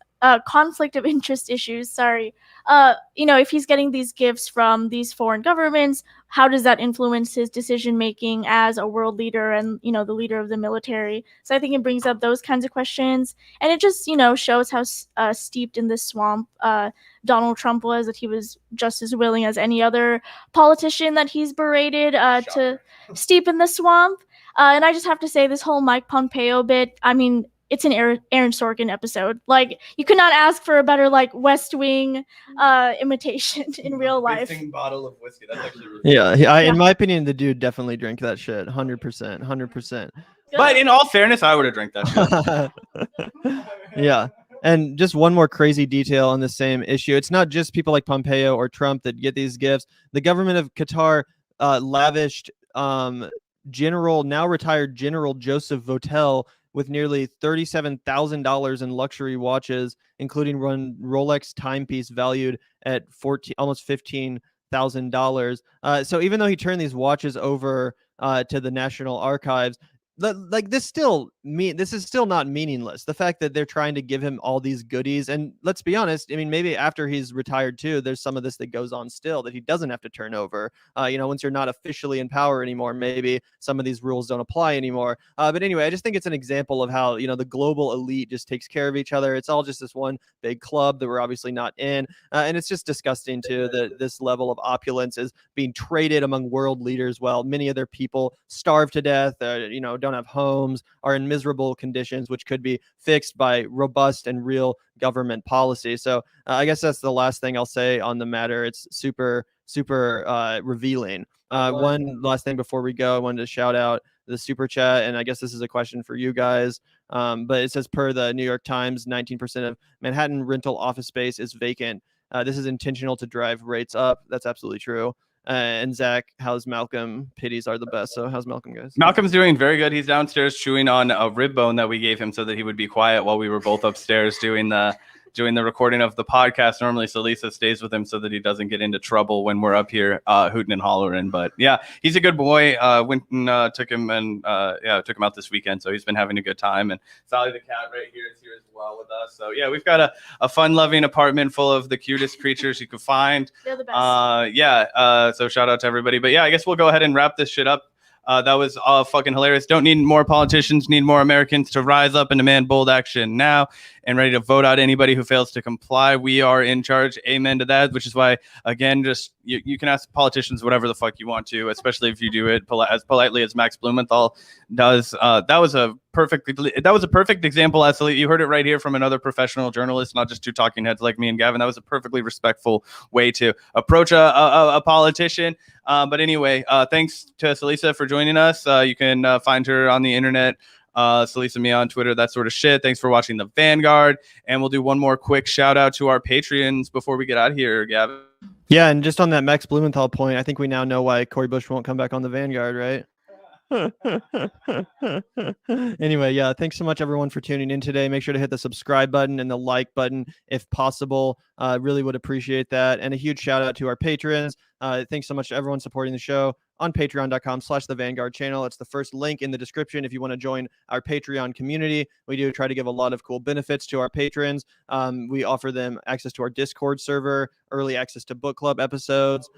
C: issues. Sorry. If he's getting these gifts from these foreign governments, how does that influence his decision making as a world leader and, the leader of the military? So I think it brings up those kinds of questions. And it just, shows how steeped in this swamp Donald Trump was, that he was just as willing as any other politician that he's berated to steep in the swamp. And I just have to say, this whole Mike Pompeo bit, I mean, it's an Aaron Sorkin episode. Like, you could not ask for a better like West Wing imitation in real life.
B: Bottle of whiskey. That's actually really
A: yeah. In my opinion, the dude definitely drank that shit. 100%.
B: But in all fairness, I would have drank that shit.
A: Yeah. And just one more crazy detail on the same issue. It's not just people like Pompeo or Trump that get these gifts. The government of Qatar lavished now retired General Joseph Votel with nearly $37,000 in luxury watches, including one Rolex timepiece valued at almost $15,000. So even though he turned these watches over to the National Archives, this is still not meaningless. The fact that they're trying to give him all these goodies, and let's be honest, I mean, maybe after he's retired too, there's some of this that goes on still that he doesn't have to turn over. Once you're not officially in power anymore, maybe some of these rules don't apply anymore. But anyway, I just think it's an example of how the global elite just takes care of each other. It's all just this one big club that we're obviously not in, and it's just disgusting too that this level of opulence is being traded among world leaders while many of their people starve to death, don't have homes, are in miserable conditions, which could be fixed by robust and real government policy. So I guess that's the last thing I'll say on the matter. It's super revealing. One last thing before we go, I wanted to shout out the super chat, and I guess this is a question for you guys. But it says, per the New York Times, 19% of Manhattan rental office space is vacant. This is intentional to drive rates up. That's absolutely true. And Zach, how's Malcolm? Pities are the best. So how's Malcolm, guys?
B: Malcolm's doing very good. He's downstairs chewing on a rib bone that we gave him so that he would be quiet while we were both upstairs doing the recording of the podcast. Normally, Salisa stays with him so that he doesn't get into trouble when we're up here hooting and hollering. But yeah, he's a good boy. Went and took him out this weekend. So he's been having a good time. And Sally the cat right here is here as well with us. So yeah, we've got a fun-loving apartment full of the cutest creatures you could find.
C: They're the best.
B: So shout out to everybody. But yeah, I guess we'll go ahead and wrap this shit up. That was fucking hilarious. Don't need more politicians, need more Americans to rise up and demand bold action now and ready to vote out anybody who fails to comply. We are in charge. Amen to that, which is why, again, just you can ask politicians whatever the fuck you want to, especially if you do it as politely as Max Blumenthal does. That was a perfect example, Ashley. You heard it right here from another professional journalist, not just two talking heads like me and Gavin. That was a perfectly respectful way to approach a politician. But anyway, thanks to Salisa for joining us. You can find her on the internet. Salisa me on Twitter, that sort of shit. Thanks for watching the Vanguard. And we'll do one more quick shout out to our Patreons before we get out of here, Gavin.
A: Yeah, and just on that Max Blumenthal point, I think we now know why Cory Bush won't come back on the Vanguard, right? Anyway, yeah, thanks so much everyone for tuning in today. Make sure to hit the subscribe button and the like button if possible. Really would appreciate that. And a huge shout out to our patrons. Thanks so much to everyone supporting the show on patreon.com/the Vanguard channel. It's the first link in the description if you want to join our Patreon community. We do try to give a lot of cool benefits to our patrons. We offer them access to our Discord server, early access to book club episodes.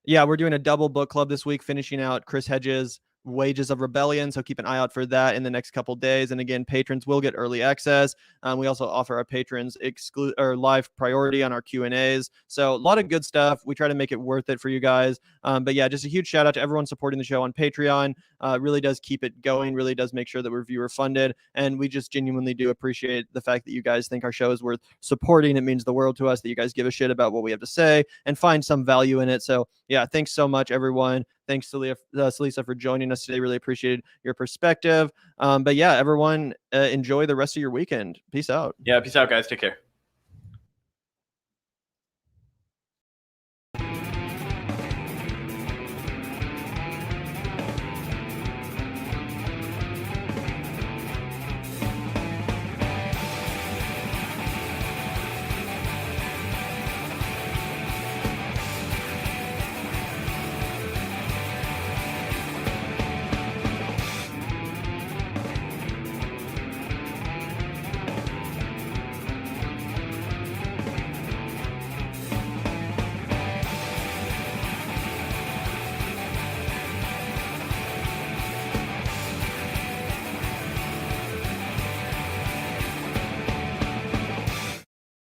A: Yeah, we're doing a double book club this week, finishing out Chris Hedges' Wages of Rebellion. So keep an eye out for that in the next couple days. And again, patrons will get early access. We also offer our patrons live priority on our Q&As. So a lot of good stuff. We try to make it worth it for you guys. But yeah, just a huge shout out to everyone supporting the show on Patreon. Really does keep it going. Really does make sure that we're viewer funded. And we just genuinely do appreciate the fact that you guys think our show is worth supporting. It means the world to us that you guys give a shit about what we have to say and find some value in it. So yeah, thanks so much, everyone. Thanks to Salisa for joining us today. Really appreciated your perspective. But yeah, everyone, enjoy the rest of your weekend. Peace out.
B: Yeah, peace out, guys. Take care.